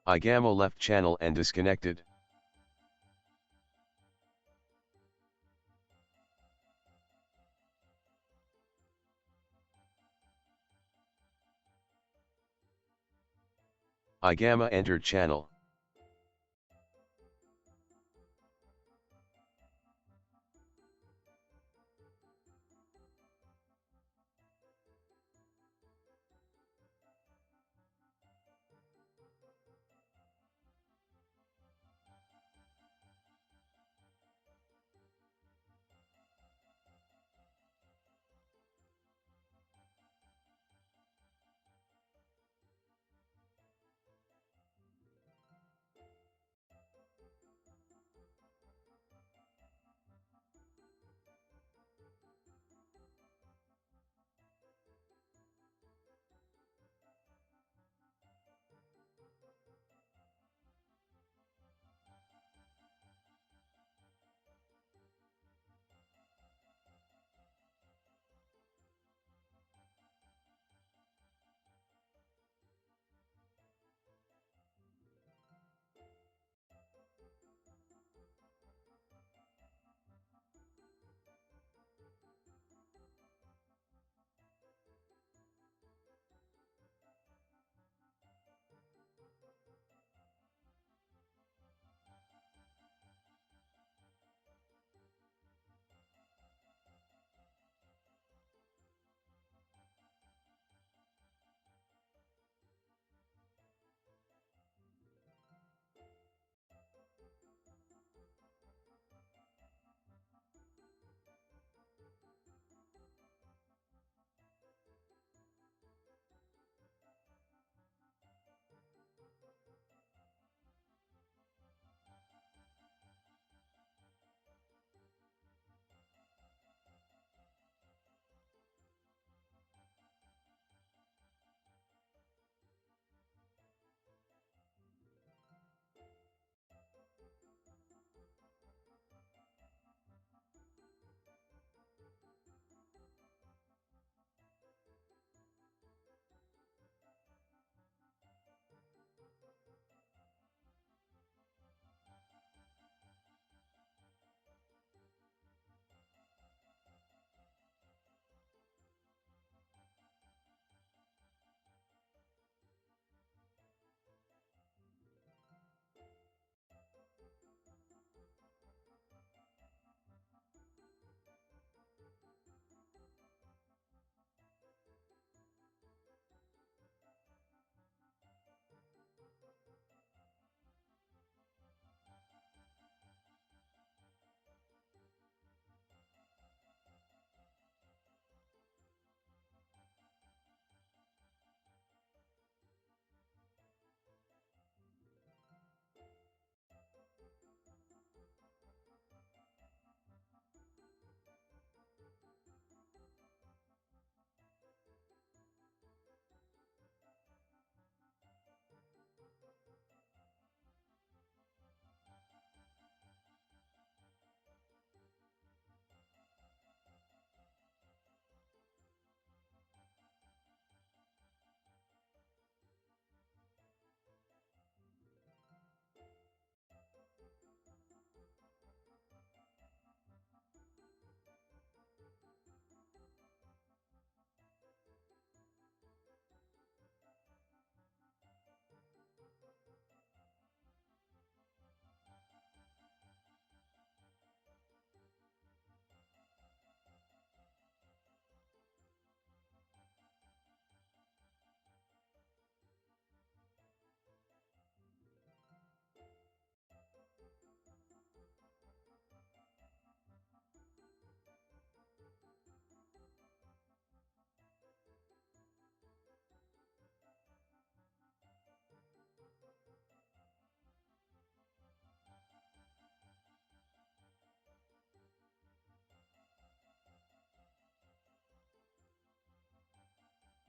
Igamo left channel and disconnected. Igama entered channel.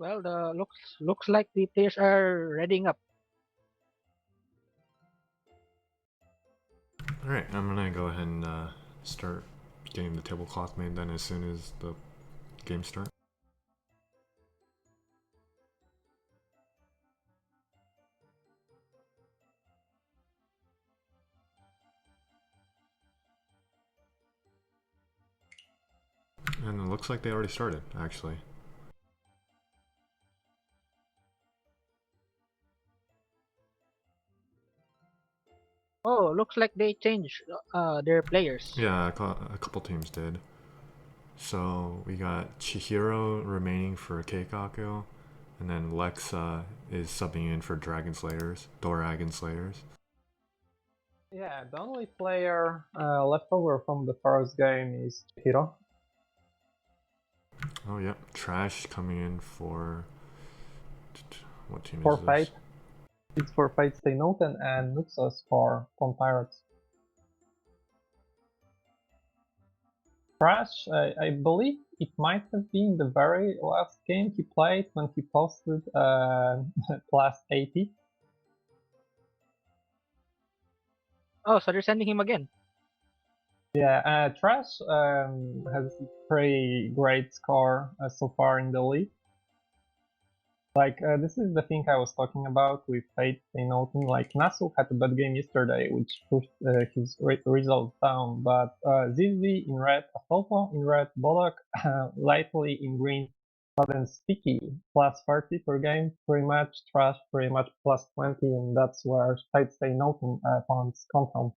Well, the looks like the players are readying up. Alright, I'm gonna go ahead and start getting the tablecloth made then as soon as the game starts. And it looks like they already started, actually. Oh, looks like they changed their players. Yeah, a couple teams did. So we got Chihiro remaining for Keikaku, and then Lexa is subbing in for Dragon Slayers, Dragon Slayers. Yeah, the only player left over from the first game is Hiro. Oh yep, Trash coming in for what team For is this? Fate. It's for Fate Stay Noten and Nuxus for Pon Pirates. Trash, I believe it might have been the very last game he played when he posted class 80. Oh, so they're sending him again. Yeah, Trash has a pretty great score so far in the league. Like, this is the thing I was talking about with Fate Stay Noten. Like, Nasu had a bad game yesterday, which pushed his results down, but ZZ in red, Astolfo in red, Bolak lightly in green, but then Sticky plus 30 per game, pretty much, Trash pretty much plus 20, and that's where Fate Stay Noten points come from.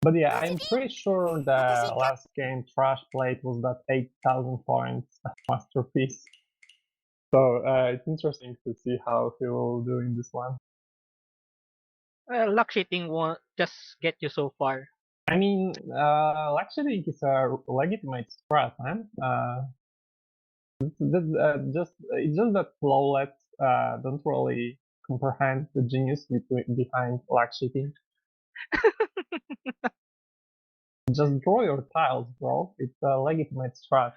But yeah, I'm pretty sure the last game Trash played was that 8,000 points masterpiece. So it's interesting to see how he will do in this one. Well, luck cheating won't just get you so far. I mean, actually, it's a legitimate strat, man. It's just that flawless don't really comprehend the genius behind luck cheating. Just draw your tiles, bro. It's a legitimate strat.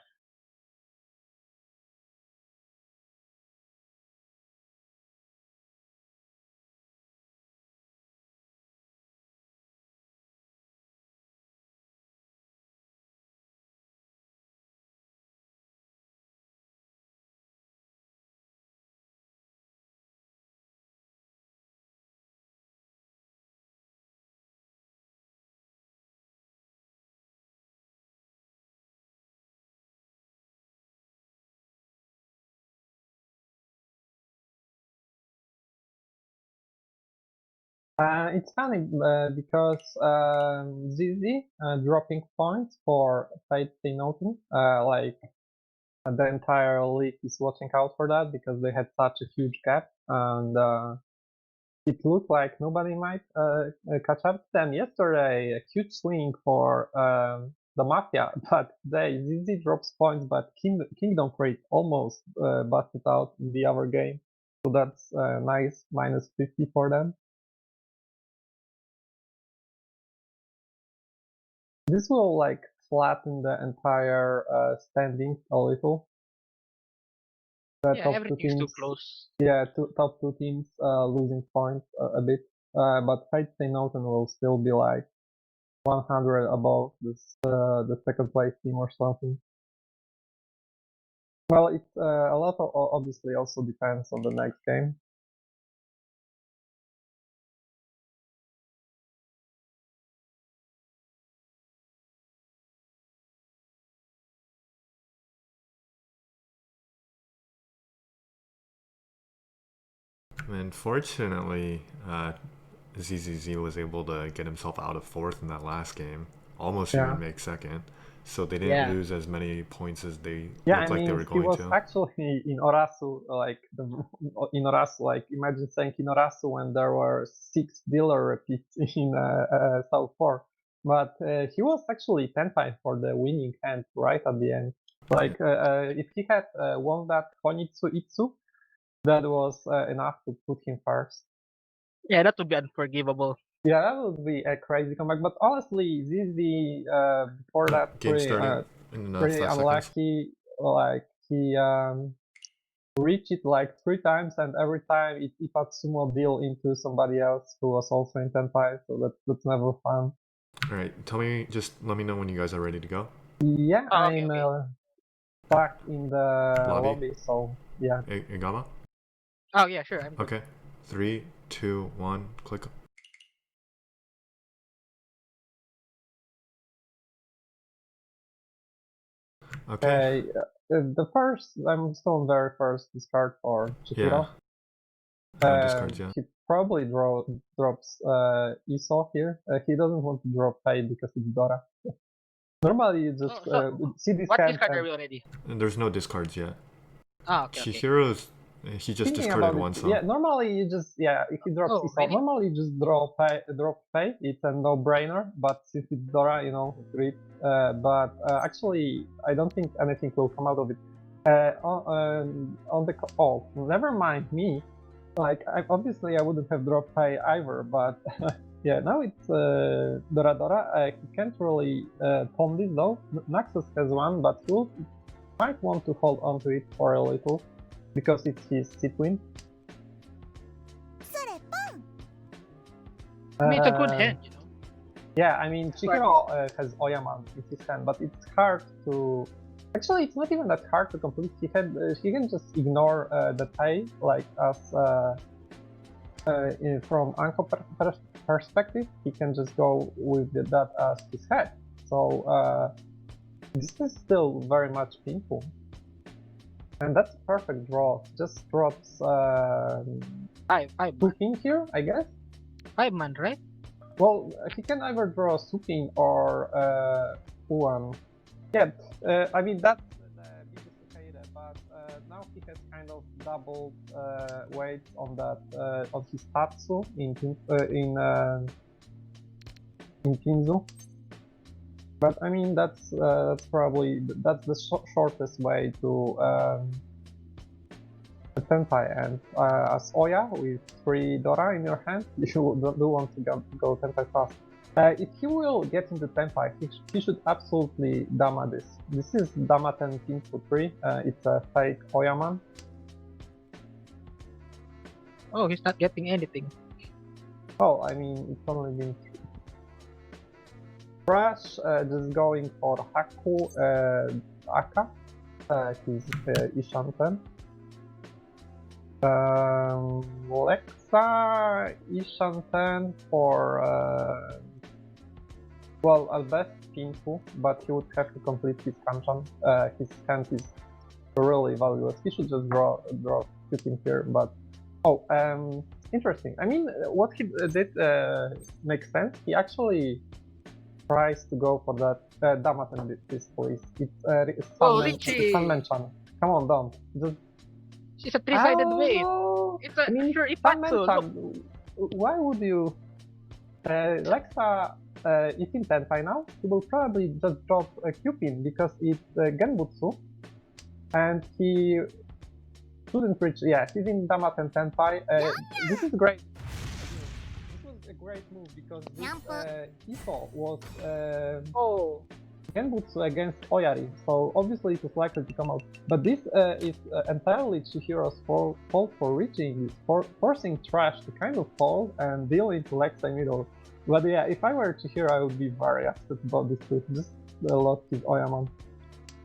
It's funny because ZZ dropping points for Fate Stay Noten, like the entire league is watching out for that because they had such a huge gap, and it looked like nobody might catch up to them. Yesterday, a huge swing for the Mafia, but they ZZ drops points, but Kingdom Crate almost busted out in the other game, so that's nice minus 50 for them. This will like flatten the entire standings a little. The Yeah, top two everything's too teams, close. yeah, top two teams losing points a bit, but Fate Stay Noten will still be like 100 above this the second place team or something. Well, it's a lot of obviously also depends on the next game. And fortunately, ZZZ was able to get himself out of fourth in that last game, almost Yeah. even make second. So they didn't Yeah. lose as many points as they Yeah, looked I like mean, they were he going was to. actually in Orasu, like in Orasu, like imagine saying in Orasu when there were 6 dealer repeats in South 4. But he was actually 10-5 for the winning hand right at the end. Like if he had won that Honitsu Itsu, that was enough to put him first. Yeah, that would be unforgivable. Yeah, that would be a crazy comeback. But honestly, this is the before that Game started in the pretty 5 seconds. unlucky. Like he reached it like 3 times, and every time it Ipatsumo deal into somebody else who was also in 10-5. So that's never fun. All right, just let me know when you guys are ready to go. Yeah, Oh, okay, I'm okay. back in the Lobby? lobby. So yeah. Igama? Oh yeah, sure. I'm good. Okay. 3, 2, 1, click. Okay. The first, I'm still on very first discard for Chihiro. Yeah. No discards yet. He probably drops Iso here. He doesn't want to drop Pei because it's Dora. Normally you just see this What hand discard are and we already? And there's no discards yet. Ah, okay. Chihiro's he just thinking discarded about one it, song. yeah, normally you just, if he drops Oh, Iso, really? normally you just drop Pei. It's a no-brainer, but since it's Dora, you know, great. But actually, I don't think anything will come out of it. On the never mind me. Like, obviously I wouldn't have dropped Pei either, but yeah, now it's Dora. He can't really pawn this though. Naxos has one, but he might want to hold on to it for a little because it's his Citwin. それポン I mean, it's a good hand, you know. Yeah, I mean, Chihiro has Oyaman in his hand, but it's hard to. Actually, it's not even that hard to complete. He can just ignore the Pei, like as from Anko perspective, he can just go with that as his head. So this is still very much painful, and that's a perfect draw. Just drops Five 2 king here, I guess. 5 man, right? Well, he can either draw Supin or Uan. Yeah, I mean that's the biggest Takeda, but now he has kind of doubled weight on that on his Tatsu in Pinzu. But I mean that's probably the shortest way to Tenpai, and as Oya with 3 Dora in your hand, you do want to go Tenpai fast. If he will get into Tenpai, he should absolutely Dama this. This is Dama 10 Pinfu 3, it's a fake Oyaman. Oh, he's not getting anything. Oh, I mean, it's only been 3. Crash, just going for Haku Aka, his Ishanten. Lexa Ishanten for well, at best Pinfu, but he would have to complete his Kanchan. His hand is really valueless. He should just draw shooting here, but interesting. I mean, what he did makes sense. He actually tries to go for that Damaten this please. It's Sunman-chan. Come on, don't just. She's a 3-sided wave. It's a sure Sunman-chan, why would you? Lexa is in Tenpai now. He will probably just drop a Cupin because it's Genbutsu, and he shouldn't reach. Yeah, he's in Damaten Tenpai. This is great. This was a great move because this Iso was Genbutsu against Oyari, so obviously it was likely to come out. But this is entirely Chihiro's fault for reaching, forcing Trash to kind of fall and deal into Lexa in middle. But yeah, if I were Chihiro, I would be very upset about this too. Just a lot with Oyaman.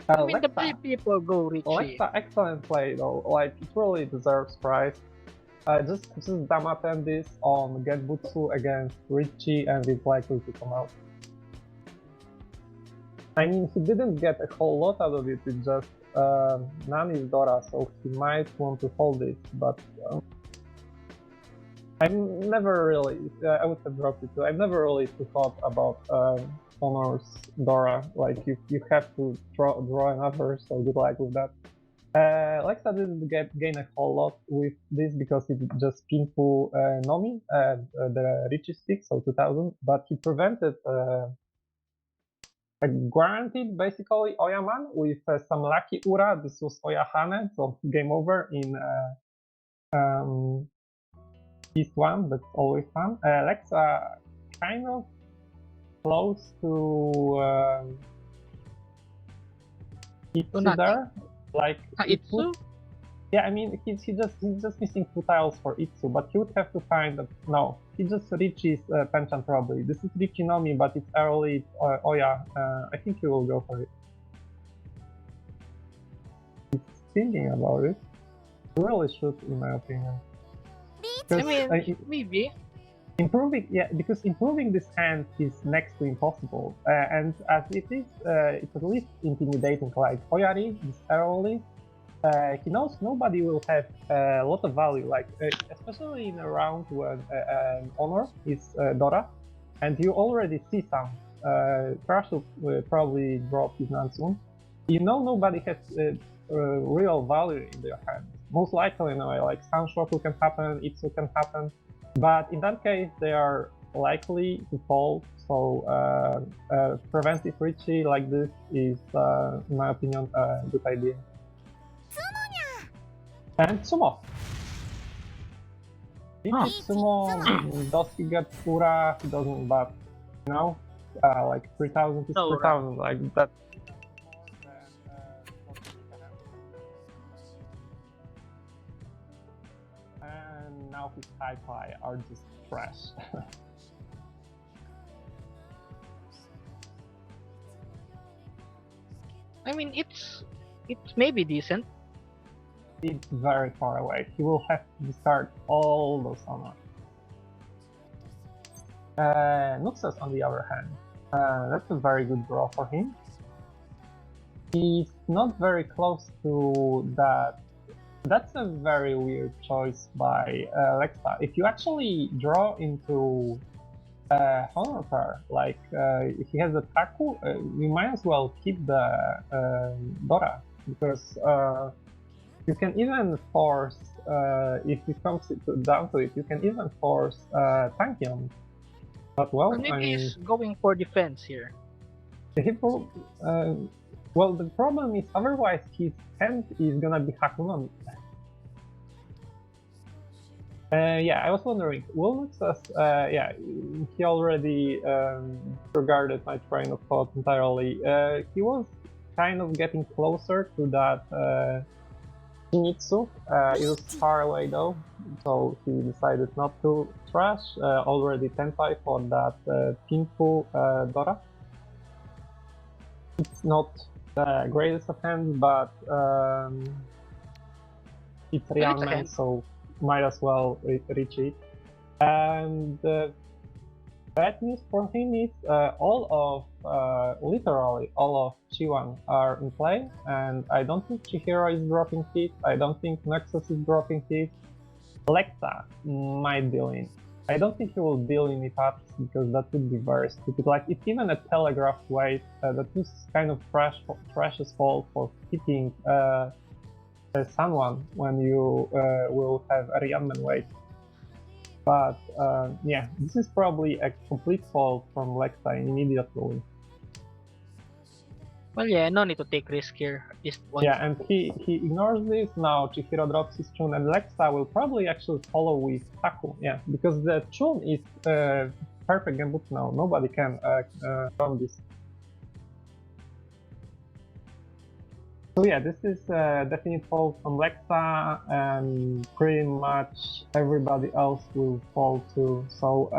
I mean, the 3 people go Richie. Lexa, excellent play though. Like, it really deserves prize. Just Damaten this on Genbutsu against Richie, and it's likely to come out. I mean, he didn't get a whole lot out of it. It's just Nani's Dora, so he might want to hold it, but. I never really, I would have dropped it too. I've never really thought about Honor's Dora. Like, you have to draw another, so good luck with that. Lexa didn't gain a whole lot with this because it's just Pinfu Nomi, the Richie stick, so 2000, but he prevented a guaranteed, basically, Oyaman with some lucky Ura. This was Oyahane, so game over in East 1, that's always fun. Lexa kind of close to Itsu there, like Itsu? Yeah, I mean he's just missing 2 tiles for Itsu, but he would have to find no. He just reaches Penchant probably. This is Richinomi, but it's early Oya. I think he will go for it. He's thinking about it. He really should, in my opinion. I 'Cause, mean, maybe. because improving this hand is next to impossible, and as it is, it's at least intimidating. Like Oyari, this early, he knows nobody will have a lot of value, like especially in a round when an honor is Dora, and you already see some. Crash will probably drop his Nan soon. You know nobody has real value in their hand. Most likely, like Sunshoku can happen, Itsu can happen, but in that case, they are likely to fall. So preventive Richie like this is, in my opinion, a good idea. And Sumo. If Huh. it's Sumo, does he get Pura? He doesn't, but like 3000 is No, 3000, like that. And now his Hi-Fi are just trash. I mean, it's maybe decent. It's very far away. He will have to discard all those honors. Nuxus, on the other hand, that's a very good draw for him. He's not very close to that. That's a very weird choice by Lexa. If you actually draw into honor pair, like if he has a Taku, you might as well keep the Dora, because you can even force, if it comes down to it, you can even force Tankion. But well, Or maybe I mean, he's going for defense here. Well, the problem is otherwise his hand is gonna be Hakunon. Yeah, I was wondering, will Nuxus, yeah, he already regarded my train of thought entirely. He was kind of getting closer to that Shinichi. It was far away though, so he decided not to trash. Already Tenpai for that Pinku Dora. It's not the greatest of hands, but it's Well, it's a Ryanman, hand. so might as well reach it. And bad news for him is literally all of Chiwan are in play, and I don't think Chihiro is dropping hit, I don't think Nexus is dropping hit. Lexa might deal in. I don't think he will deal in it up, because that would be very stupid. Like, it's even a telegraphed weight, that is kind of Trash's fault for hitting someone when you will have a Ryanman weight. But yeah, this is probably a complete fault from Lexa in immediate ruling. Well, yeah, no need to take risk here at this point. Yeah, and he ignores this. Now Chihiro drops his Chun, and Lexa will probably actually follow with Taku. Yeah, because the Chun is perfect gambit now. Nobody can run this. So yeah, this is a definite fault from Lexa, and pretty much everybody else will fall too. So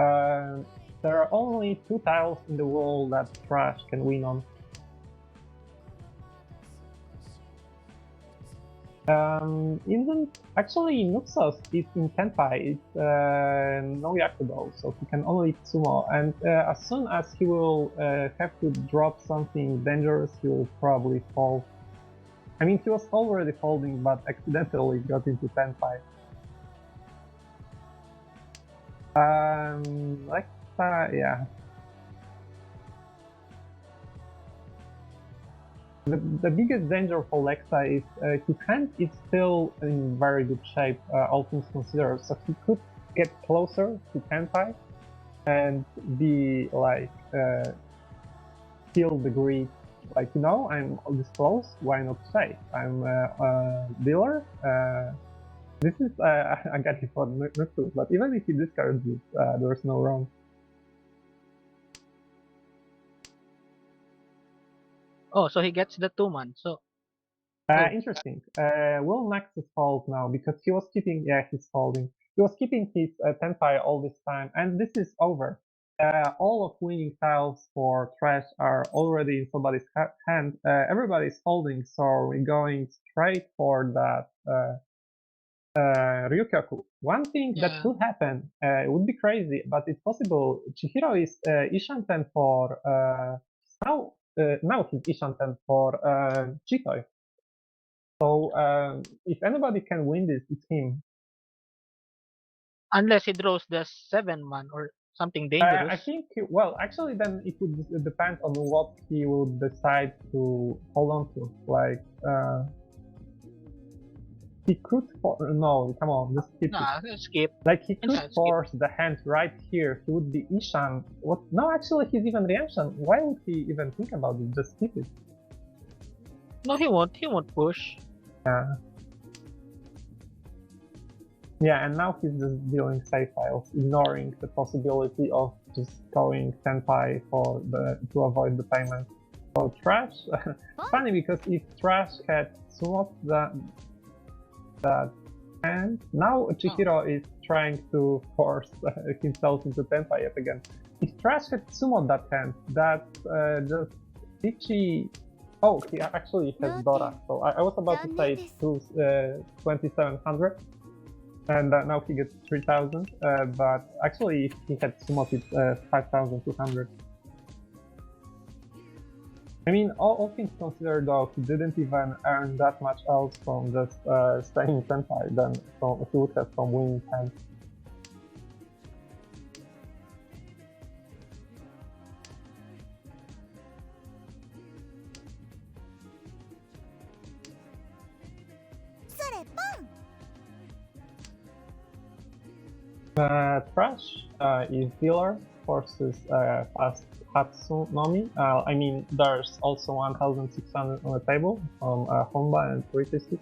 there are only 2 tiles in the world that Trash can win on. Actually Nuxus is in Tenpai, it's no Yakudo, so he can only sumo, and as soon as he will have to drop something dangerous, he will probably fall. I mean, he was already holding, but accidentally got into Tenpai. Lexa, yeah. The biggest danger for Lexa is his hand is still in very good shape, all things considered, so he could get closer to Tenpai and be like, kill the greed. Like, I'm this close, why not say? I'm a dealer. This is I got it for Nexus, but even if he discards this, there's no wrong. Oh, so he gets the 2-man. So Interesting. Will Nexus fold now? Because he was keeping, yeah, he's folding. He was keeping his Tenpai all this time, and this is over. All of winning tiles for Trash are already in somebody's hand. Everybody's holding, so we're going straight for that Ryukyoku. One thing that Yeah. could happen, it would be crazy, but it's possible. Chihiro is Ishanten for now he's Ishanten for Chitoi. So if anybody can win this, it's him. Unless he draws the 7-man or something I dangerous. think, well, actually, then it would depend on what he would decide to hold on to. Like, he could, no, come on, just skip it. Nah, skip. Like, he could Skip. force the hand right here. He would be Ishan. What? No, actually, he's even Reaction. Why would he even think about it? Just skip it. No, he won't. He won't push. Yeah. Yeah, and now he's just dealing safe files, ignoring the possibility of just going senpai for to avoid the payment. So Trash, funny because if Trash had swapped that hand, now Chihiro is trying to force himself into senpai yet again. If Trash had summoned that hand, that just Ichi. Oh, he actually has Dora. So I was about to say 2700. And now he gets 3000, but actually if he had summoned it 5200. I mean, all things considered though, he didn't even earn that much else from just staying senpai than he would have from winning hands. Trash is dealer versus fast Hatsunomi. I mean, there's also 1600 on the table from Honba and 360.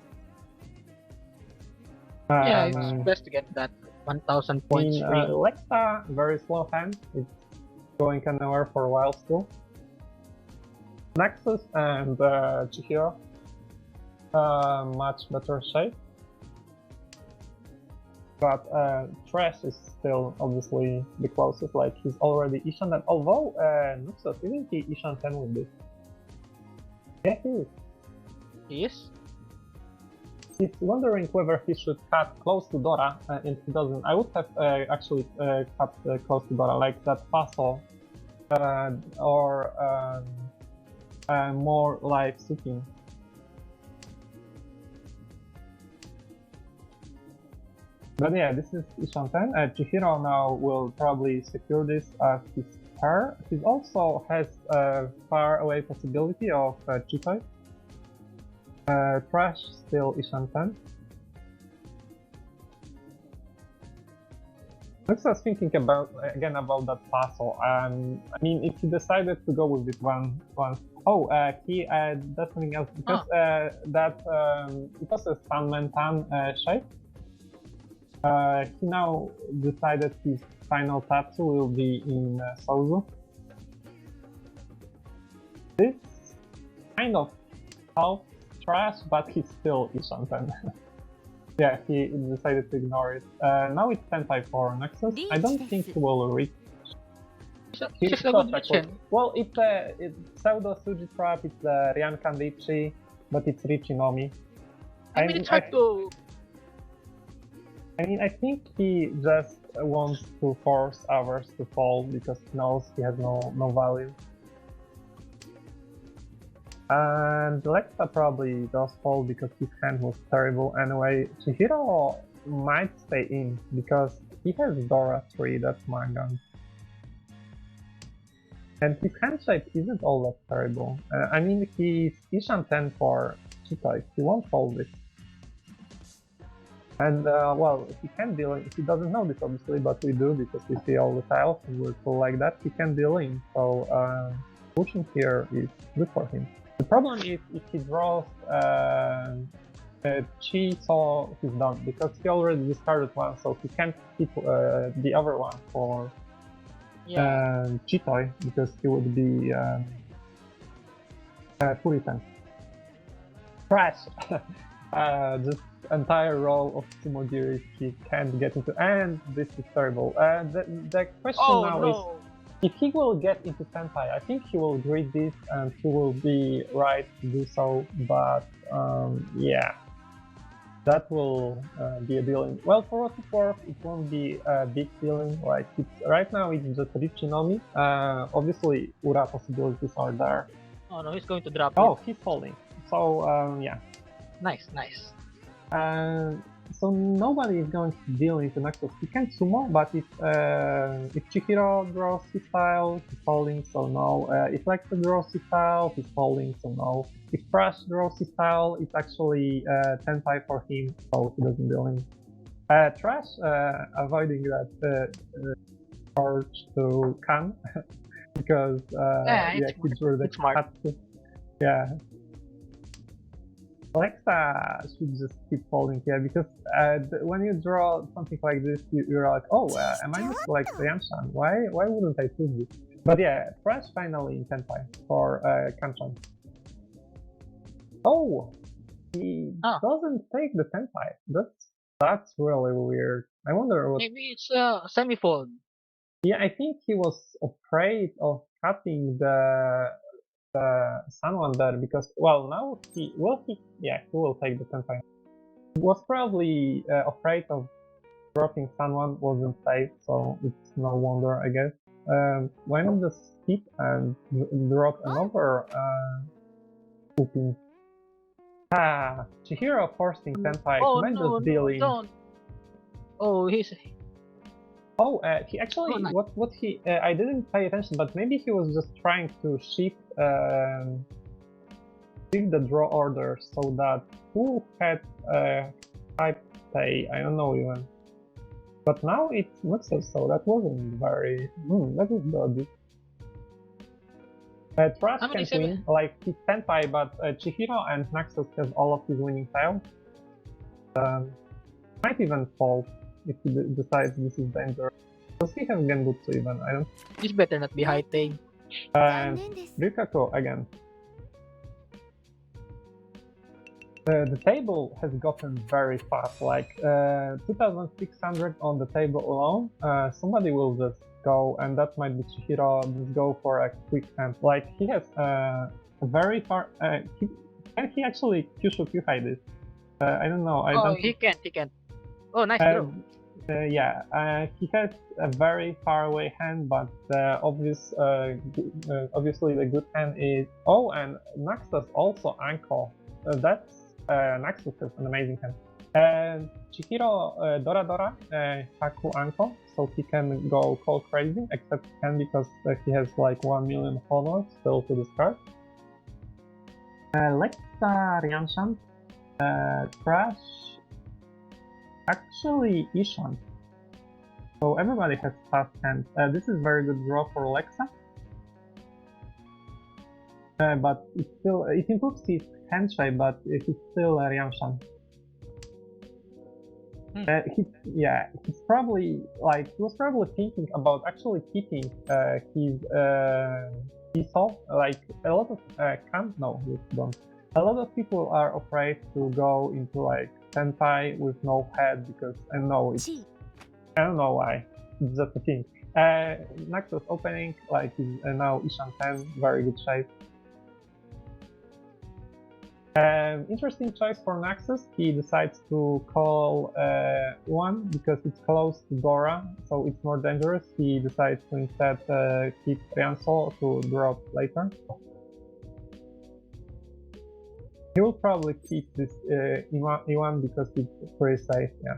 Yeah, it's best to get that 1000 points free. Lexa, very slow hand. It's going anywhere for a while still. Nexus and Chihiro, much better shape. But Trash is still obviously the closest, like he's already Ishan 10, although Nuxos, isn't he Ishan 10 with this? Yeah, he is. Yes. He's wondering whether he should cut close to Dora, and he doesn't. I would have actually cut close to Dora, like that puzzle, or more live seeking. But yeah, this is Ishan 10. Chihiro now will probably secure this as his pair. He also has a far away possibility of Chitoi. Trash still Ishan 10. I was thinking about that puzzle. I mean, if he decided to go with this one, he that's something else because that it was a Sunman Tan shape. He now decided his final Tatsu will be in Souzu. This kind of half trash, but he's still Ishan 10. Yeah, he decided to ignore it. Now it's Senpai for Nexus. I don't think he will reach. Just a good mission. Well, it's Pseudo Suji Trap, it's Ryan Kandichi, but it's Richinomi. I mean, it's hard to... I mean, I think he just wants to force others to fall because he knows he has no value. And Lexa probably does fall because his hand was terrible anyway. Chihiro might stay in because he has Dora 3, that's Mangan. And his hand shape isn't all that terrible. I mean, he's Ishan 10 for Chitoi, he won't fold it. And well, he can deal in. He doesn't know this obviously, but we do because we see all the tiles and we're cool like that. He can deal in, so pushing here is good for him. The problem is if he draws Chi, so he's done because he already discarded one, so he can't keep the other one for Chitoi because he would be Puritan. Trash! Just entire row of Sumogiris he can't get into, and this is terrible. The question now is if he will get into Senpai. I think he will read this and he will be right to do so, but yeah. that will be a dealing. Well, for what it's worth, it won't be a big dealing. Like right now, it's just Richinomi. Obviously, Ura possibilities are there. Oh no, he's going to drop Oh, it. he's holding. So yeah. Nice, nice. So nobody is going to deal into Naxos. He can sumo, but if Chihiro draws his tile, he's holding, so no. If Lexa draws his tile, he's holding, so no. If Trash draws his tile, it's actually 10-5 for him, so he doesn't deal in. Trash avoiding that charge to Khan because Yeah, yeah, it's he drew the it's smart. Katsu. Yeah. Alexa should just keep folding here because when you draw something like this, you're like, oh, am I just like Ryanshan? Why wouldn't I choose this? But yeah, Fresh finally in Tenpai for Kanchan. Oh, he doesn't take the Tenpai. That's really weird. I wonder what. Maybe it's a semi-fold. Yeah, I think he was afraid of cutting the Sunone there because, well, now he will take the Tenpai. He was probably afraid of dropping Sunone wasn't safe, so it's no wonder, I guess. Why not just skip and drop another scooping? Chihiro forcing Tenpai. Oh He might no, just dealing. don't. Oh, he's. Oh, he actually, Oh, nice. what he, I didn't pay attention, but maybe he was just trying to shift the draw order so that who had high pay, I don't know even. But now it's Muxus, so that wasn't very, that was good. Trash How many can win, like he's Senpai, but Chihiro and Naxos has all of his winning tiles. Might even fall if he decides this is dangerous. Does he have Genbutsu even? I don't. This better not be high paying. And 残念です Ryukako again. The table has gotten very fast, like 2,600 on the table alone. Somebody will just go, and that might be Chihiro, just go for a quick hand. Like, he has a very far... can he actually Kyushu Kyuhai this? I don't know. I Oh, don't he can't. Oh, nice draw. yeah, he has a very far away hand, but obviously the good hand is... Oh, and Naxos also ankle. That's Naxos has an amazing hand. And Chihiro Dora Dora Haku ankle, so he can go cold crazy, except he can because he has like 1 million honors still to discard. Lexa Ryanshan, Trash, actually Ishan. So everybody has fast hands. This is very good draw for Lexa. But it improves his hand shape, but it's still Ryanshan. He's probably like he was probably thinking about actually keeping his soul. Like a lot of a lot of people are afraid to go into like Senpai with no head because I don't know why. It's just a thing. Naxos opening like is now Ishan 10, very good shape. Interesting choice for Naxos. He decides to call 1 because it's close to Dora, so it's more dangerous. He decides to instead keep Ryansol to drop later. He will probably keep this E1 because it's pretty safe, yeah.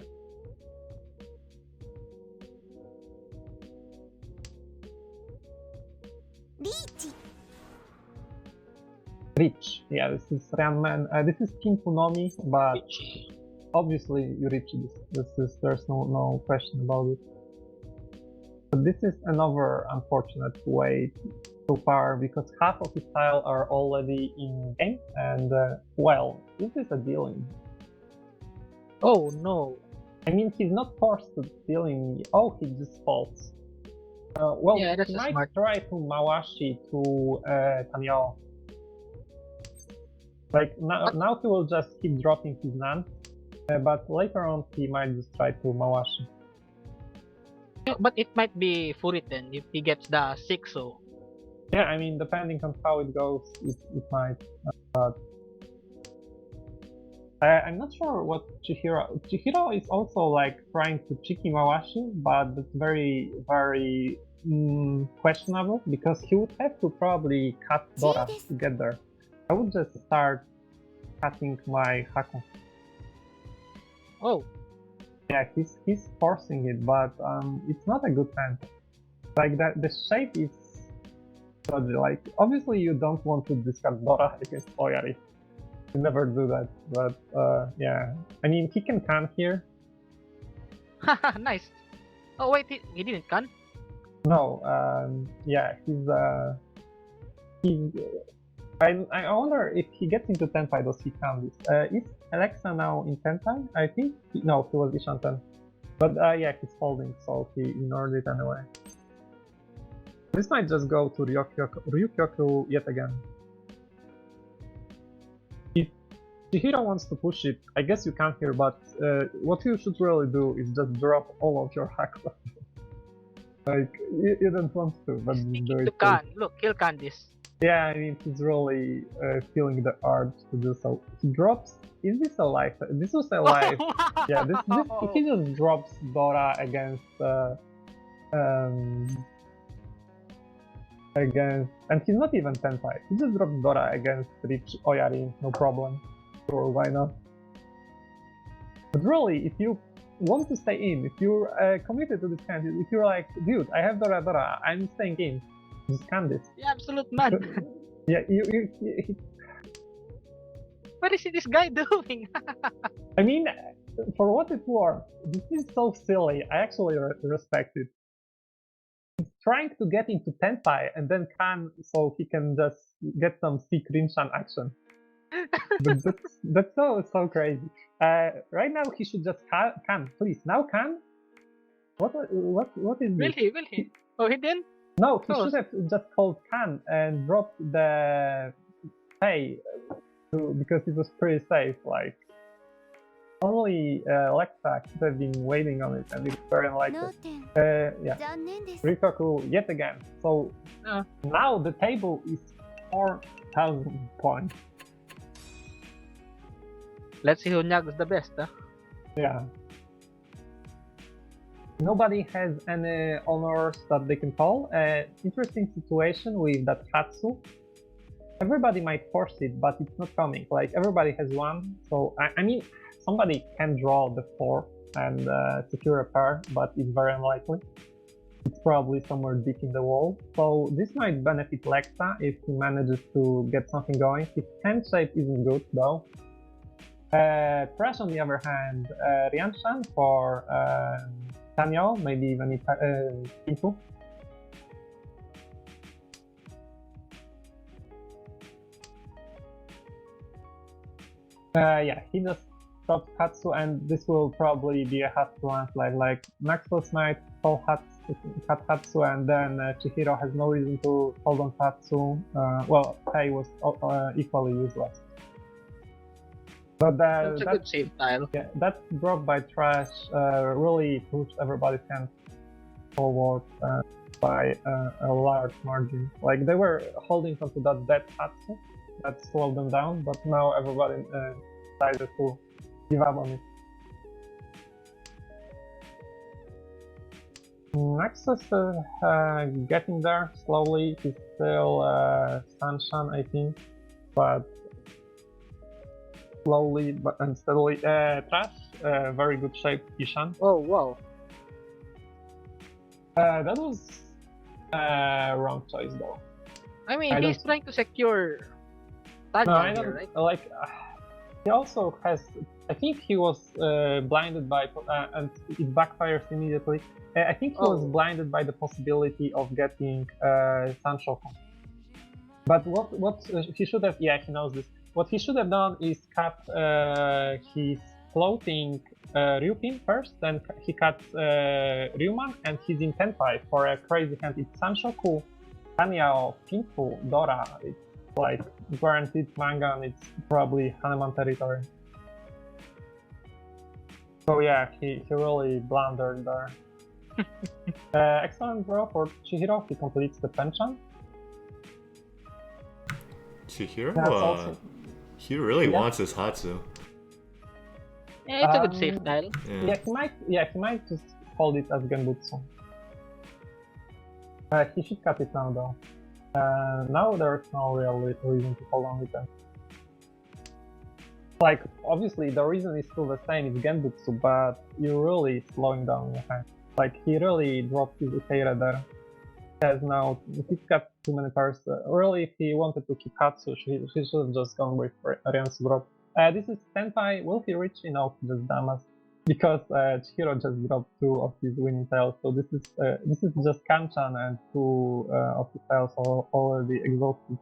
Reach. Yeah, this is Ryanman. This is King Funomi, but obviously you reach this. There's no question about it. But this is another unfortunate way so far because half of his tile are already in game, and well, this is a dealing. Oh no. I mean, he's not forced to dealing. Oh, he just faults. Well, Yeah, that's he a might smart. try to Mawashi to Tanyao. Like now he will just keep dropping his Nan, but later on he might just try to Mawashi. But it might be Furit then if he gets the 6, so. Yeah, I mean, depending on how it goes, it might. I'm not sure what Chihiro. Chihiro is also like trying to Chiki Mawashi, but that's very, very questionable because he would have to probably cut Dora to get there. I would just start cutting my Haku. Oh, Yeah, he's forcing it, but it's not a good hand. Like that, the shape is dodgy. Like obviously you don't want to discard Dora against Oyari. You never do that, but yeah. I mean, he can can here. haha, nice. Oh wait, he didn't can. No, yeah, he's. I wonder if he gets into Tenpai, does he can this? Is Alexa now in Tenpai? I think no, he was Ishanten. But yeah, he's holding, so he ignored it anyway. This might just go to Ryukyoku yet again. If Chihiro wants to push it, I guess you can here, but what you should really do is just drop all of your Haku. Like, you don't want to, but just do To it. can. Look, he'll can this. Yeah, I mean, he's really feeling the urge to do so. He drops. Is this a life? This was a life. Yeah, this he just drops Dora against and he's not even Tenpai. He just drops Dora against Rich Oyari, no problem. Sure, why not? But really, if you want to stay in, if you're committed to this hand, if you're like, dude, I have Dora, I'm staying in, just can this. The absolute mad. Yeah, What is this guy doing? I mean, for what it's worth, this is so silly. I actually respect it. He's trying to get into Tenpai and then can so he can just get some sick Rinshan action. But that's so crazy. Right now he should just can, please. Now can? What is this? Will he? Oh, he didn't? No, he Oh. should have just called can and dropped the pay because it was pretty safe. Like only Lexa could have been waiting on it, and it's very unlikely. 脳天 Yeah, 残念です Rikaku yet again. So now the table is 4,000 points. Let's see who nyags the best, huh? Yeah. Nobody has any honors that they can call. Interesting situation with that Hatsu. Everybody might force it, but it's not coming. Like everybody has one, so I mean, somebody can draw the 4 and secure a pair, but it's very unlikely. It's probably somewhere deep in the wall. So this might benefit Lexa if he manages to get something going. His hand shape isn't good though. Trash on the other hand, Rianshan for Tanyo, maybe even Pintu. Yeah, he just stopped Hatsu, and this will probably be a Hatsu landslide. Like Maxwell's might call cut Hatsu, and then Chihiro has no reason to hold on Hatsu. Well, Pei was equally useless. But That's a good save tile. yeah, that drop by Trash really pushed everybody's hand forward by a large margin. Like they were holding onto that dead Hatsu that slowed them down, but now everybody decided to give up on it. Nexus is getting there slowly. He's still Sanshan, I think, but slowly and steadily. Trash, very good shape, Ishan. Oh, wow. That was wrong choice though. I mean, I he's don't- trying to secure No, I Tanya don't here, right? like. He also has. I think he was blinded by, and it backfires immediately. I think he was Oh. blinded by the possibility of getting Sanshoku. But what he should have? Yeah, he knows this. What he should have done is cut his floating Ryupin first, then he cuts Ryuman, and he's in Tenpai for a crazy hand. It's Sanshoku, Tanyao, Pinfu, Dora. It's like guaranteed manga, and it's probably Hanuman territory. So yeah, he really blundered there. Excellent draw for Chihiro. He completes the penchant. Chihiro, That's also- he really Yeah. wants his Hatsu. Yeah, it's a good safe tile. Yeah. He might just hold it as Genbutsu. He should cut it now though. Now there's no real reason to hold on with them. Like, obviously the reason is still the same, it's Genbutsu, but you're really slowing down your hand. Like, he really dropped his Ukeira there. He's got too many pairs. Really, if he wanted to keep Hatsu, he should have just gone with Arian's drop. This is Senpai. Will he reach? No, he just damaged. Because Chihiro just dropped 2 of his winning tiles, so this is just Kanchan and 2 of his tiles are already exhausted.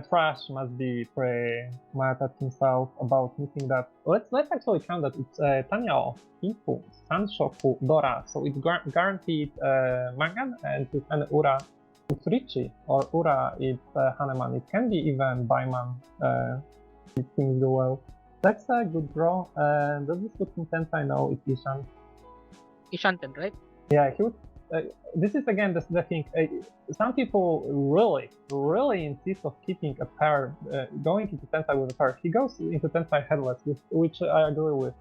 Trash must be pretty mad at himself about missing that. Let's actually count that it's Tanyo, Ifu, Sanshoku, Dora, so it's guaranteed Mangan, and with an Ura, it's Richie, or Ura, it's Haneman. It can be even Baiman if things go well. That's a good draw. Does this look intense? I know it's Ishan. Ishanten, right? Yeah, he would. This is again the thing. Some people really insist of keeping a pair, going into Tensai with a pair. He goes into Tensai headless, which I agree with.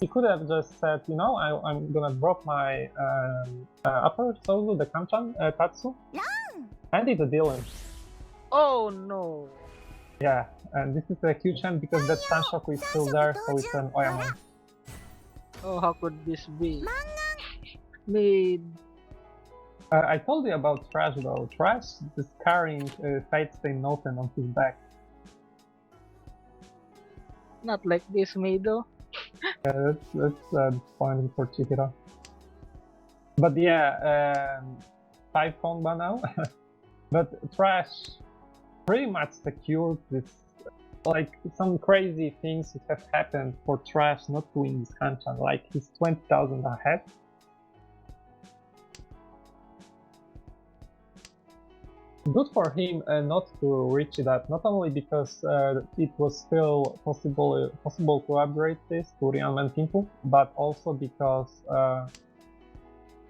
He could have just said, you know, I'm gonna drop my upper Sozu, the Kanchan Tatsu, and it's a Dylan. Oh no! Yeah, and this is a huge hand because that Sanshoku is still there, so it's an Oyama. Oh, how could this be? Mid. I told you about Trash though. Trash is carrying Fate Stain Noten on his back. Not like this, Meido. Yeah, that's disappointing for Chihiro. But yeah, 5 Konba now. But Trash pretty much secured this. Like, some crazy things have happened for Trash not to win this Kanchan. Like, he's 20,000 ahead. Good for him not to reach that, not only because it was still possible to upgrade this to Ryanman Pimple, but also because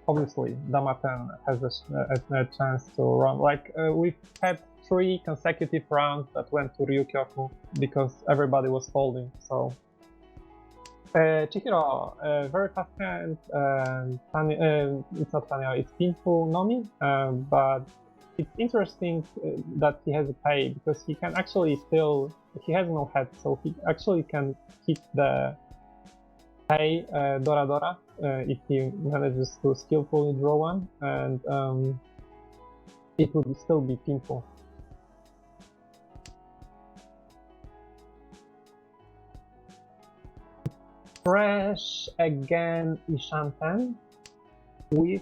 obviously Damaten has a chance to run. Like, we've had 3 consecutive rounds that went to Ryukyoku because everybody was folding, so... Chihiro, very fast hand, it's not Tanya, it's Pimple Nomi, but it's interesting that he has a pay because he can actually still, he has no head, so he actually can hit the pay Dora Dora if he manages to skillfully draw one, and it would still be Pimple. Fresh again Ishanten with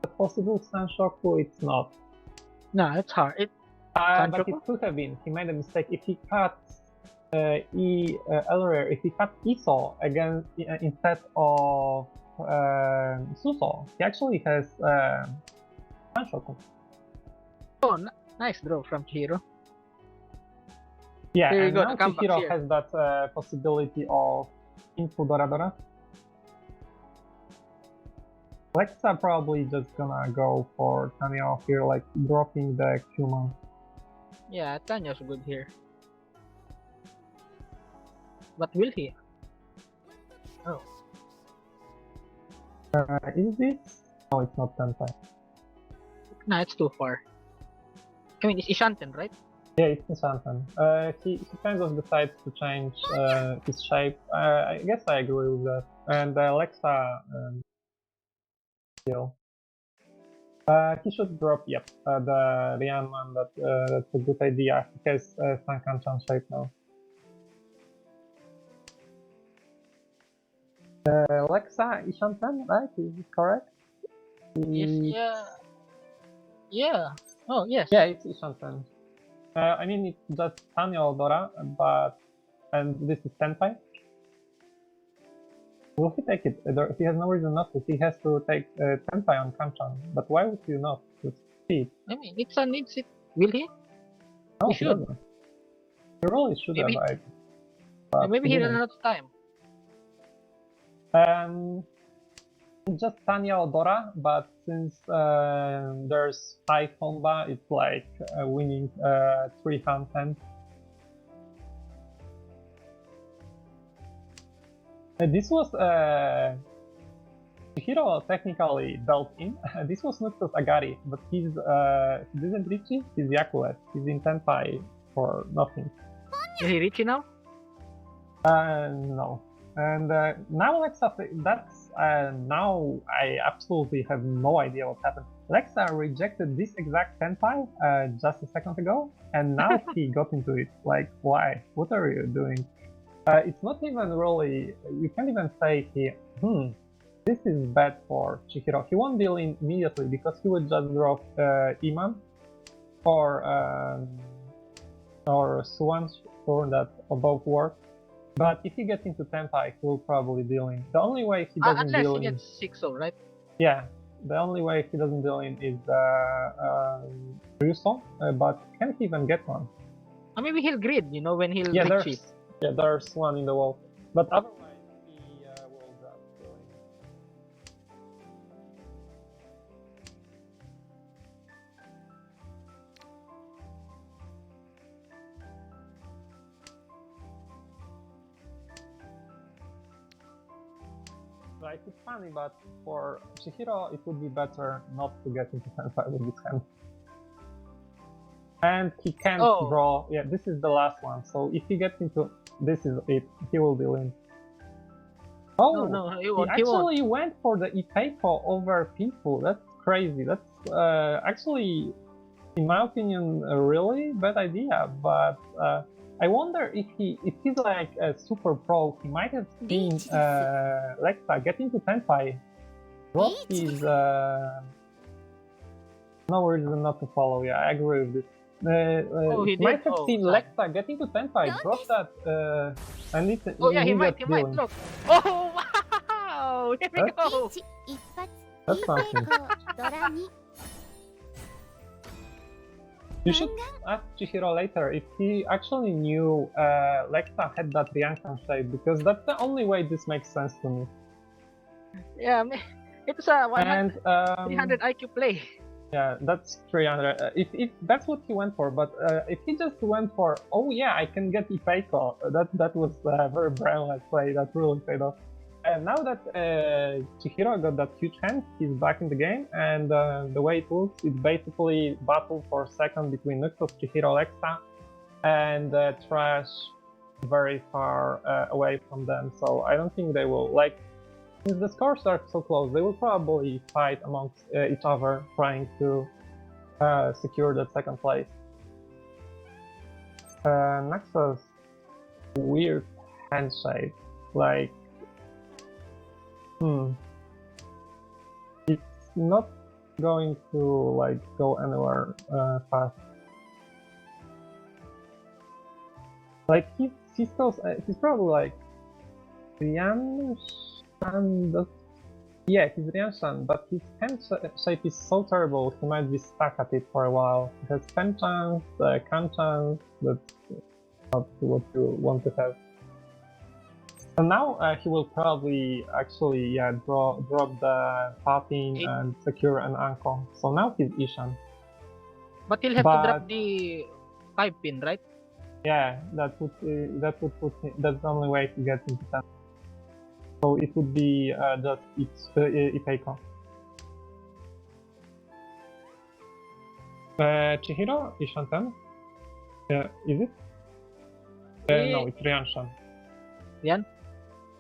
a possible Sanshoku, it's not. No, it's hard. But it could have been. He made a mistake. If he cut earlier, if he cut Iso again instead of Suso, he actually has Sanshoku. Oh, nice draw from Chihiro. Yeah, Here you and go, now the comeback Chihiro here. has that possibility of Infu Dora Dora. Lexa probably just gonna go for Tanya here, like dropping the Kuma. Yeah, Tanya's good here. But will he? Oh. Is this? No, it's not Tensai. No, it's too far. I mean, it's Ishanten, right? Yeah, it's Nishantan. He kind of decides to change his shape. I guess I agree with that. And Lexa still. He should drop, yep, the Ryanman, that's a good idea. He has Sankanchan shape now. Lexa Ishantan, right? Is it correct? Yes, yeah. Yeah. Oh, yes. Yeah, it's Ishantan. I mean, it's just Tanya Dora, and this is Senpai. Will he take it? He has no reason not to. He has to take Senpai on Kanchan. But why would you not? Just see. I mean, Itza needs it. Will he? No, He should. doesn't. He really should Maybe- have. Maybe he didn't. ran out of time. It's just Tanya Odora, but since there's 5 Honba, it's like winning 3 hand. This was Chihiro technically dealt in. This was Nuxos Agari, but he isn't Richie, he's Yakulet. He's in Tenpai for nothing. Is he Richie now? No. And now Lexa, that's now I absolutely have no idea what happened. Lexa rejected this exact Tenpai just a second ago, and now he got into it. Like, why? What are you doing? It's not even really, you can't even say this is bad for Chihiro. He won't deal in immediately because he would just drop Iman or Suan for that both work. But if he gets into Tenpai, he will probably deal in. The only way he doesn't Unless deal he in, gets 6-0, right? yeah, the only way he doesn't deal in is Ryuso, but can't even get one. Or maybe he'll grid, you know, when he'll Yeah, Richie. there's one in the wall, but otherwise he will just deal in. Like, it's funny, but for Chihiro, it would be better not to get into Tenpai with this hand. And he can't Oh. draw. Yeah, this is the last one. So if he gets into this, is it. He will deal in. Oh, No, he he won't. actually went for the Ipeiko over people. That's crazy. That's actually, in my opinion, a really bad idea. But I wonder if he's like a super pro, he might have seen Lexa get into Tenpai, drop his no reason not to follow. Yeah, I agree with this. He might did? have Oh, seen sorry. Lexa get into Tenpai, drop that, and it's Oh yeah, he might. dealing. Look. Oh wow! Here we Huh? go. 1一発 That's いい something. 成功ドラ2 You should ask Chihiro later if he actually knew Lexa had that Ryanshan shape, because that's the only way this makes sense to me. Yeah, it was a 100, And 300 IQ play. yeah, that's 300. If that's what he went for, but if he just went for, oh yeah, I can get Ipeiko, that was a very brainless play. That really paid off. And now that Chihiro got that huge hand, he's back in the game, and the way it looks, it's basically battle for second between Nuxos, Chihiro, Lexa, and Trash very far away from them. So I don't think they will, like, since the scores are so close, they will probably fight amongst each other, trying to secure that second place. Nuxos, weird hand shape, like. It's not going to like go anywhere fast. Like he's probably like Ryanshan. Yeah, he's Ryanshan, but his hand shape is so terrible. He might be stuck at it for a while. He has pen chance, can chance. That's not what you want to have. And now he will probably actually drop the Patin and secure an Anko. So now he's Ishan. But he'll have to drop the 5-pin, right? Yeah, that would put him, that's the only way to get into that. So it would be just Ipeiko. Chihiro, Ishan 10? Is it? No, it's Ryanshan. Ryan?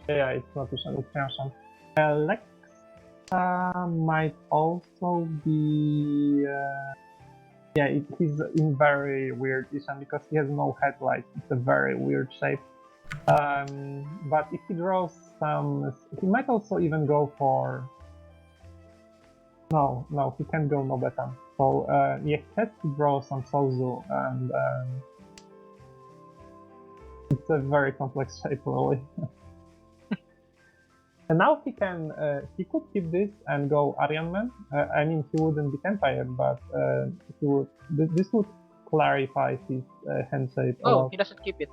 Yeah, it's not Ishan, it's Ryanshan. Lexa might also be... yeah, he's in very weird Ishan because he has no headlight. It's a very weird shape. But if he draws some... He might also even go for... No, he can't go Nobetan. So, yeah, he has to draw some Sozu, and it's a very complex shape, really. And now he can, he could keep this and go Aryan Man. I mean, he wouldn't be Empire, but he would. This would clarify his hand shape a Oh, lot. he doesn't keep it.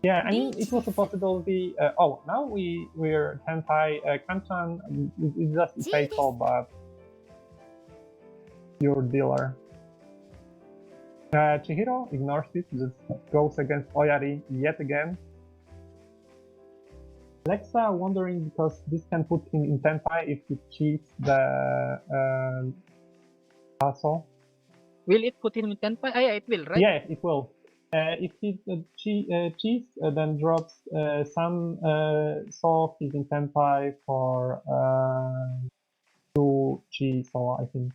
Yeah, I mean, it was a possibility. Oh, now we're Tenpai Kanchan. It's just Ipeiko, but your dealer. Chihiro ignores it, just goes against Oyari yet again. Alexa wondering because this can put him in tenpai if he cheats the puzzle. Will it put him in tenpai? Ah, yeah, it will, right? Yeah, it will. If he cheats, then drops some soul, he's in tenpai for 2 chi soul, I think.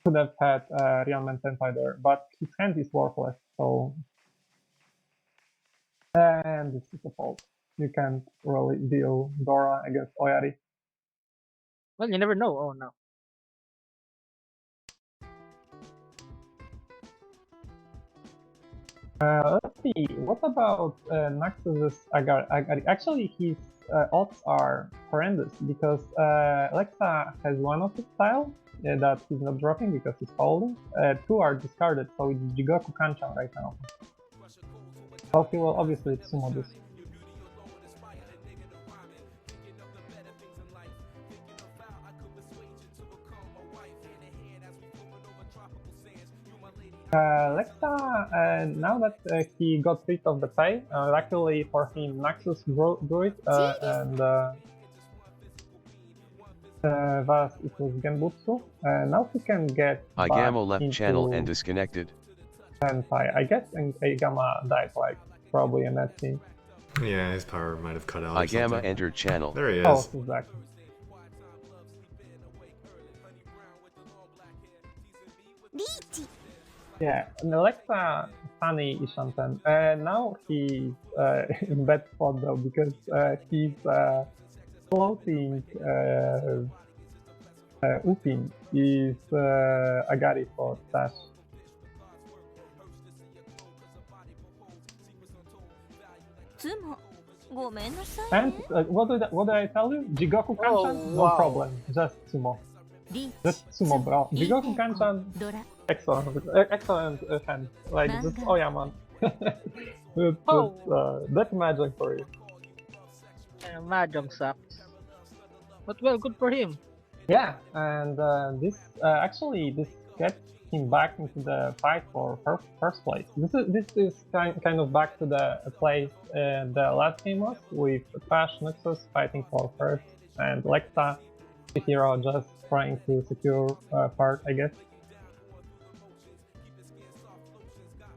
Could have had Real Man tenpai there, but his hand is worthless, so. And this is a fault. You can't really deal Dora against Oyari. Well, you never know. Oh no. Let's see, what about Naxxus's Agari? Actually, his odds are horrendous because Alexa has one of his style that he's not dropping because he's holding. 2 are discarded, so it's Jigoku Kanchan right now. So he will obviously sumo this. Alexa, now that he got rid of the pay, luckily for him, Naxxus drew it, and thus it was Genbutsu. Now he can get back Igamo left into channel and disconnected. Senpai. I guess Igama died like probably a net thing. Yeah, his power might have cut out. Or Igama something. entered channel. There he is. Oh, exactly. Reach. Yeah, and Alexa Sunny Ishanten. Now he's in bad spot though because he's floating Upin is Agari for Dash. And what did I tell you? Jigoku Kanchan? Oh, No wow. problem, just sumo. Just sumo, bro. Jigoku Kanchan, excellent hand. Like, just Oyaman. That's magic for you. Mahjong sucks. But well, good for him. Yeah, and this actually this gets him back into the fight for first place. This is kind of back to the place the last game was with Trash Nexus fighting for first and Lexa hero just trying to secure part, I guess.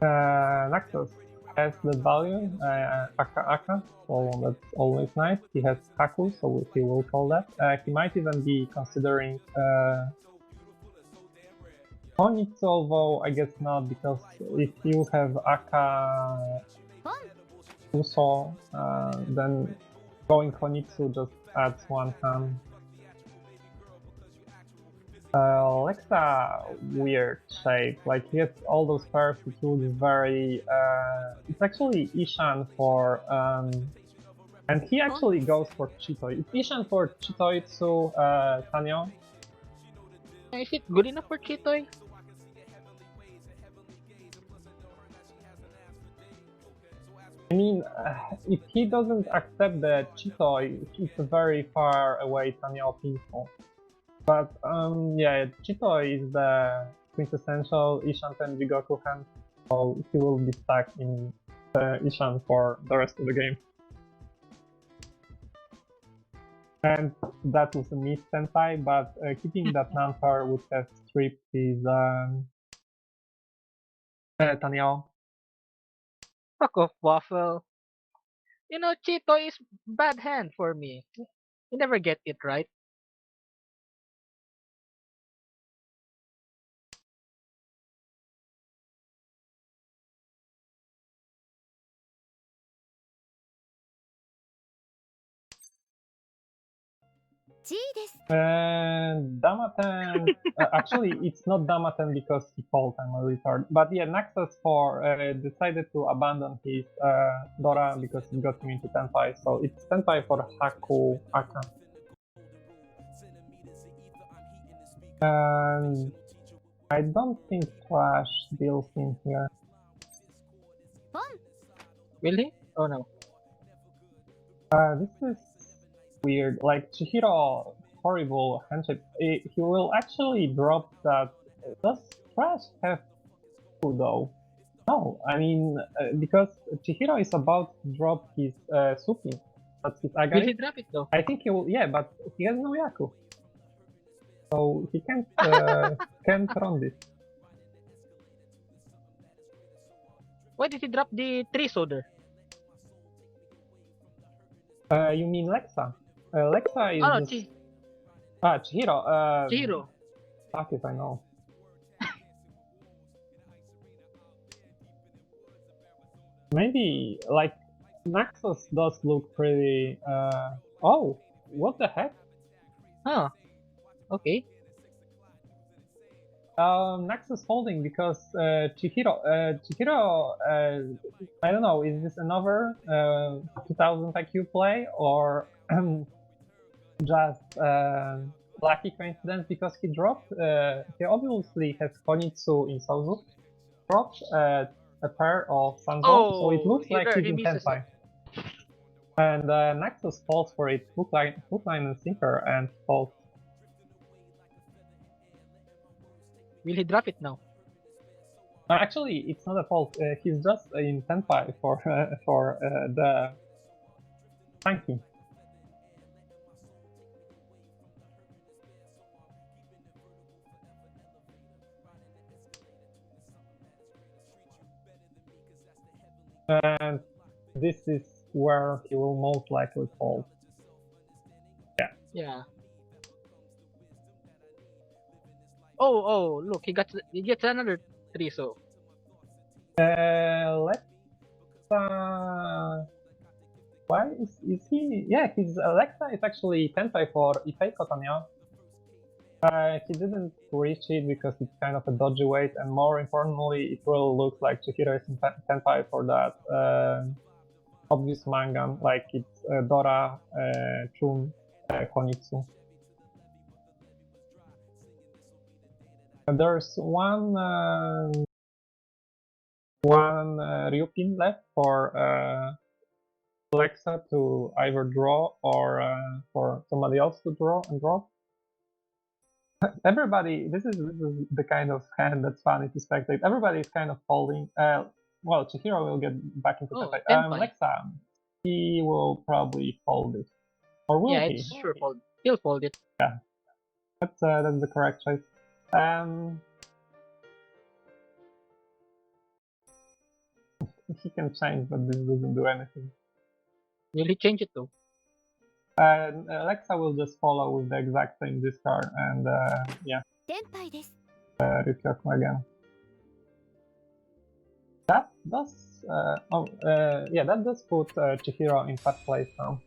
Nexus has the value Aka, so that's always nice. He has Haku, so he will call that. He might even be considering Onitsu, although I guess not, because if you have Aka Uso, then going Honitsu just adds 1 hand. Lexa, weird shape, like he has all those pairs, it looks very, it's actually Ishan for, and he actually goes for Chitoi. It's Ishan for Chitoitsu, Tanyo. Is it good enough for Chitoy? I mean, if he doesn't accept the Chitoi, it's a very far away Tanyo peaceful. But yeah, Chitoi is the quintessential Ishanten Jigoku hand, so he will be stuck in Ishan for the rest of the game. And that was a miss senpai, but keeping that number would have stripped his Tanyo. Fuck off, Waffle. You know, Chitoy is bad hand for me. You never get it right. And Damaten, actually it's not Damaten because he called I'm a retard, but yeah, Naxxus decided to abandon his Dora because it got him into Tenpai, so it's Tenpai for Haku Aka. And I don't think Trash deals in here. Will he? Oh no. This is weird, like Chihiro, horrible handshake. He will actually drop that. Does Trash have 2 though? No, I mean, because Chihiro is about to drop his Suki. That's his Will he Agari. drop it though? I think he will, yeah, but he has no Yaku. So he can't, can't run this. Why did he drop the 3 solder? You mean Lexa? Lexa is Oh no, just... Chihiro. Chihiro. Fuck if I know. Maybe, like, Naxos does look pretty, oh, what the heck? Huh. Okay. Naxos holding because Chihiro, I don't know, is this another 2000 IQ play or just lucky coincidence because he dropped, he obviously has Konitsu in Souzu, dropped a pair of Sanzo, so it looks like either he's he in misses Tenpai. And Naxos falls for it, hook line and sinker, and falls. Will he drop it now? Actually, it's not a fault. He's just in Tenpai for the tanking. And this is where he will most likely fall. Yeah. Oh, look, he gets another 3 so. Let's why is he? Yeah, his Alexa is actually Tenpai for Ipei Kotanya. He didn't reach it because it's kind of a dodgy weight, and more importantly, it will look like Chihiro is in Tenpai for that obvious manga, like it's Dora, Chun, Konitsu. And there's one Ryupin left for Alexa to either draw or for somebody else to draw and draw. Everybody, this is the kind of hand that's funny to spectate. Everybody is kind of folding. Well, Chihiro will get back into Tenpai. Tenpai. Alexa, he will probably fold it. Or will he? It's sure fold. He'll fold it. That's the correct choice. He can change, but this doesn't do anything. Will he change it though? Alexa will just follow with the exact same discard and yeah, 天杯です。 Ryukyoku again. That does yeah, that does put Chihiro in first place now.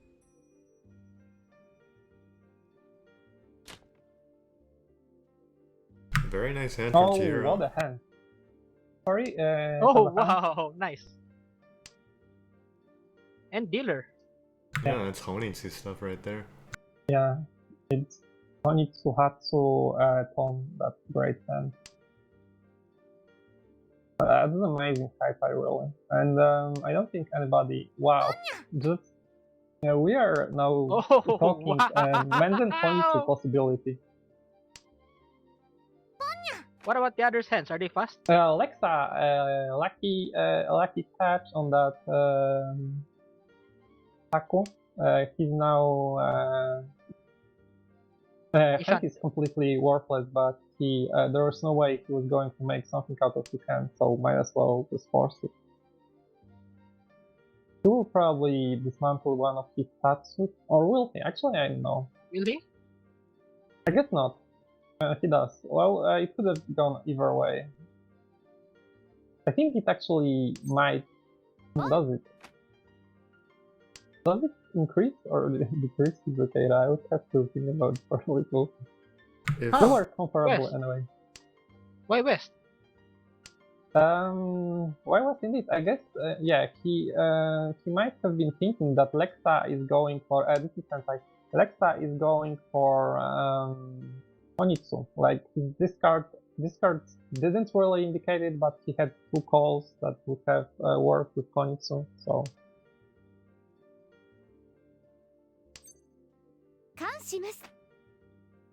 Very nice hand from Oh, Chihiro. what a hand! Sorry. Oh Tabahan. wow, nice. And dealer. Yeah, that's Honitsu stuff right there. Yeah, it's Honitsuhatsu Tom. That's great hand. That's an amazing sci-fi really, and I don't think anybody. Wow, just yeah, we are now Oh, talking Menzen Honitsu possibility. What about the other's hands? Are they fast? Alexa, lucky catch on that Taco. He's now I think he's completely worthless, but he there was no way he was going to make something out of his hand, so might as well just force it. He will probably dismantle one of his Tatsu, or will he? Actually, I don't know. Will he? I guess not. He does. Well, it could have gone either way. I think it actually might. Does it? Does it increase or decrease his okay? I would have to think about it for a little. If, They were comparable Yes. anyway. Why West? Why was indeed? I guess, yeah, he might have been thinking that Lexa is going for, this is like, Lexa is going for, Onitsu. Like, his discard didn't really indicate it, but he had 2 calls that would have worked with Konitsu, so. 感します。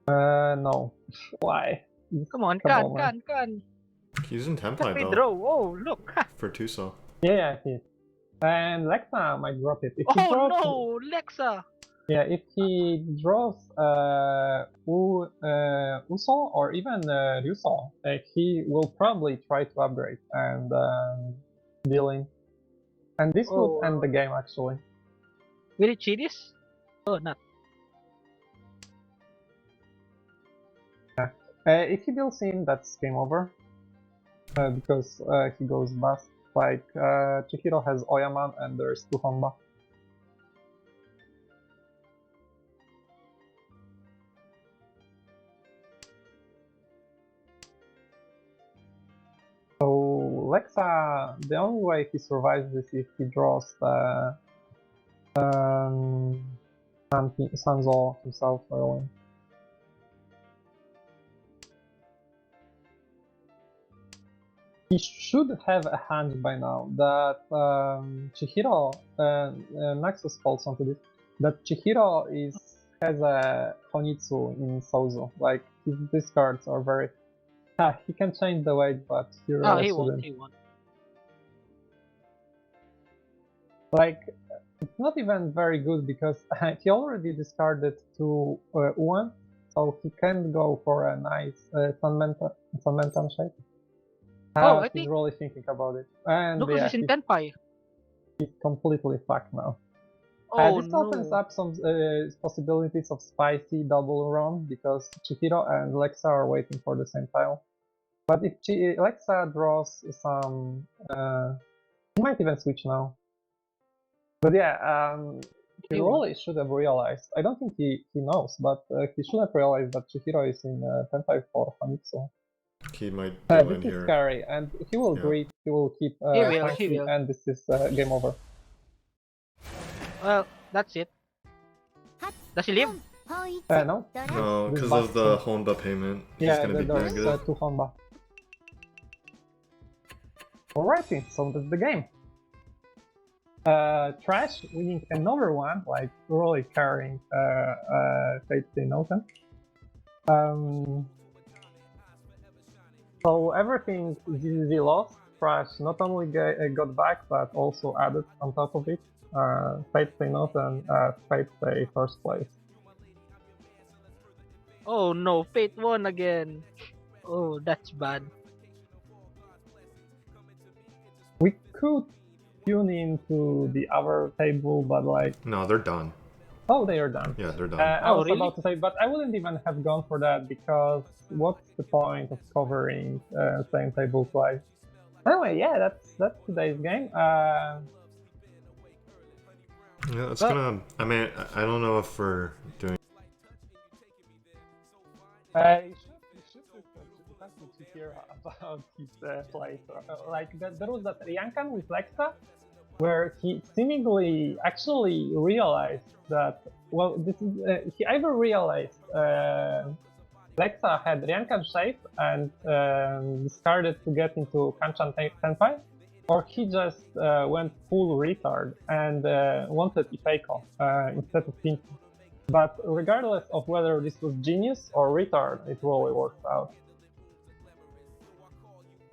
No. Why? Come on, Come on, can. He's in Let Tenpai me though, draw. Oh, look. for Tuso. Yeah, he is. And Lexa might drop it. If he Oh draws, no, Lexa. yeah, if he draws Uso or even Ryuso, he will probably try to upgrade and deal in. And this would Oh. end the game actually. Will it cheat this? Oh, not. If he deals in, that's game over. Because he goes bust. Like Chihiro has Oyaman and there's two Honba. So Lexa, the only way he survives is if he draws the Sanzo himself early. He should have a hand by now that Chihiro, Naxos falls onto this, that Chihiro has a Honitsu in Souzo. Like, his discards are very... he can change the weight, but he Oh, really he won't. shouldn't. He won't. Like, it's not even very good because he already discarded two Uan, so he can't go for a nice Sunmentan shape. Oh, I He's think really thinking about it. And Lucas yeah, is in Tenpai. he's completely fucked now. Oh This no. opens up some possibilities of spicy double run because Chihiro and Lexa are waiting for the same tile. But if Lexa draws some, he might even switch now. But yeah, he really should have realized. I don't think he knows, but he should have realized that Chihiro is in 10-5 for Famitsu. He might deal in This is here. scary, and he will Yeah. greet, he will keep He will, fighting, he will. and this is game over. Well, that's it. Does he live? No? No, because of the Honda payment, he's Yeah, gonna be there's negative. two Honba. Alrighty, so that's the game. Trash winning another one, like really carrying Fate Stay Noten. So everything ZZZ lost, Trash not only got back, but also added on top of it. Fate Stay Noten, Fate Stay first place. Oh no, Fate won again. Oh, that's bad. We could tune into the other table, but like, No, they're done. oh, they are done. Yeah, they're done. I Oh, was really? about to say, but I wouldn't even have gone for that because what's the point of covering same table twice? Anyway, yeah, that's today's game. Yeah, it's Well- gonna. I mean, I don't know if we're doing. You should talk to hear about his play. Like there was that Ryankan with Lexa, where he seemingly actually realized that, well, this is he either realized Lexa had Ryankan shape and started to get into Kanchan Tenpai, or he just went full retard and wanted Ifeiko instead of Pinky. But regardless of whether this was genius or retard, it really worked out.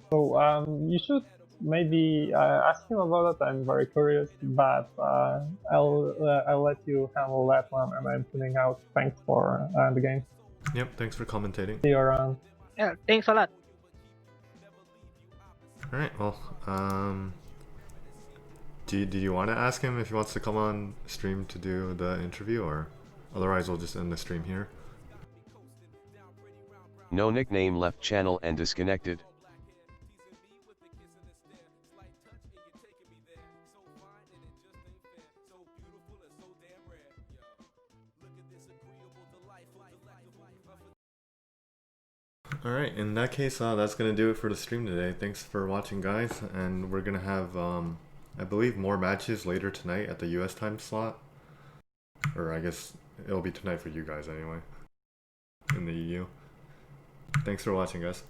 So you should maybe ask him about it. I'm very curious, but I'll let you handle that one, and I'm tuning out. Thanks for the game. Yep, thanks for commentating. See you around. Yeah, thanks a lot. All right, well, do you want to ask him if he wants to come on stream to do the interview, or otherwise we'll just end the stream here? No nickname left channel and disconnected. Alright, in that case, that's gonna do it for the stream today. Thanks for watching, guys, and we're gonna have, I believe, more matches later tonight at the US time slot. Or I guess it'll be tonight for you guys anyway, in the EU. Thanks for watching, guys.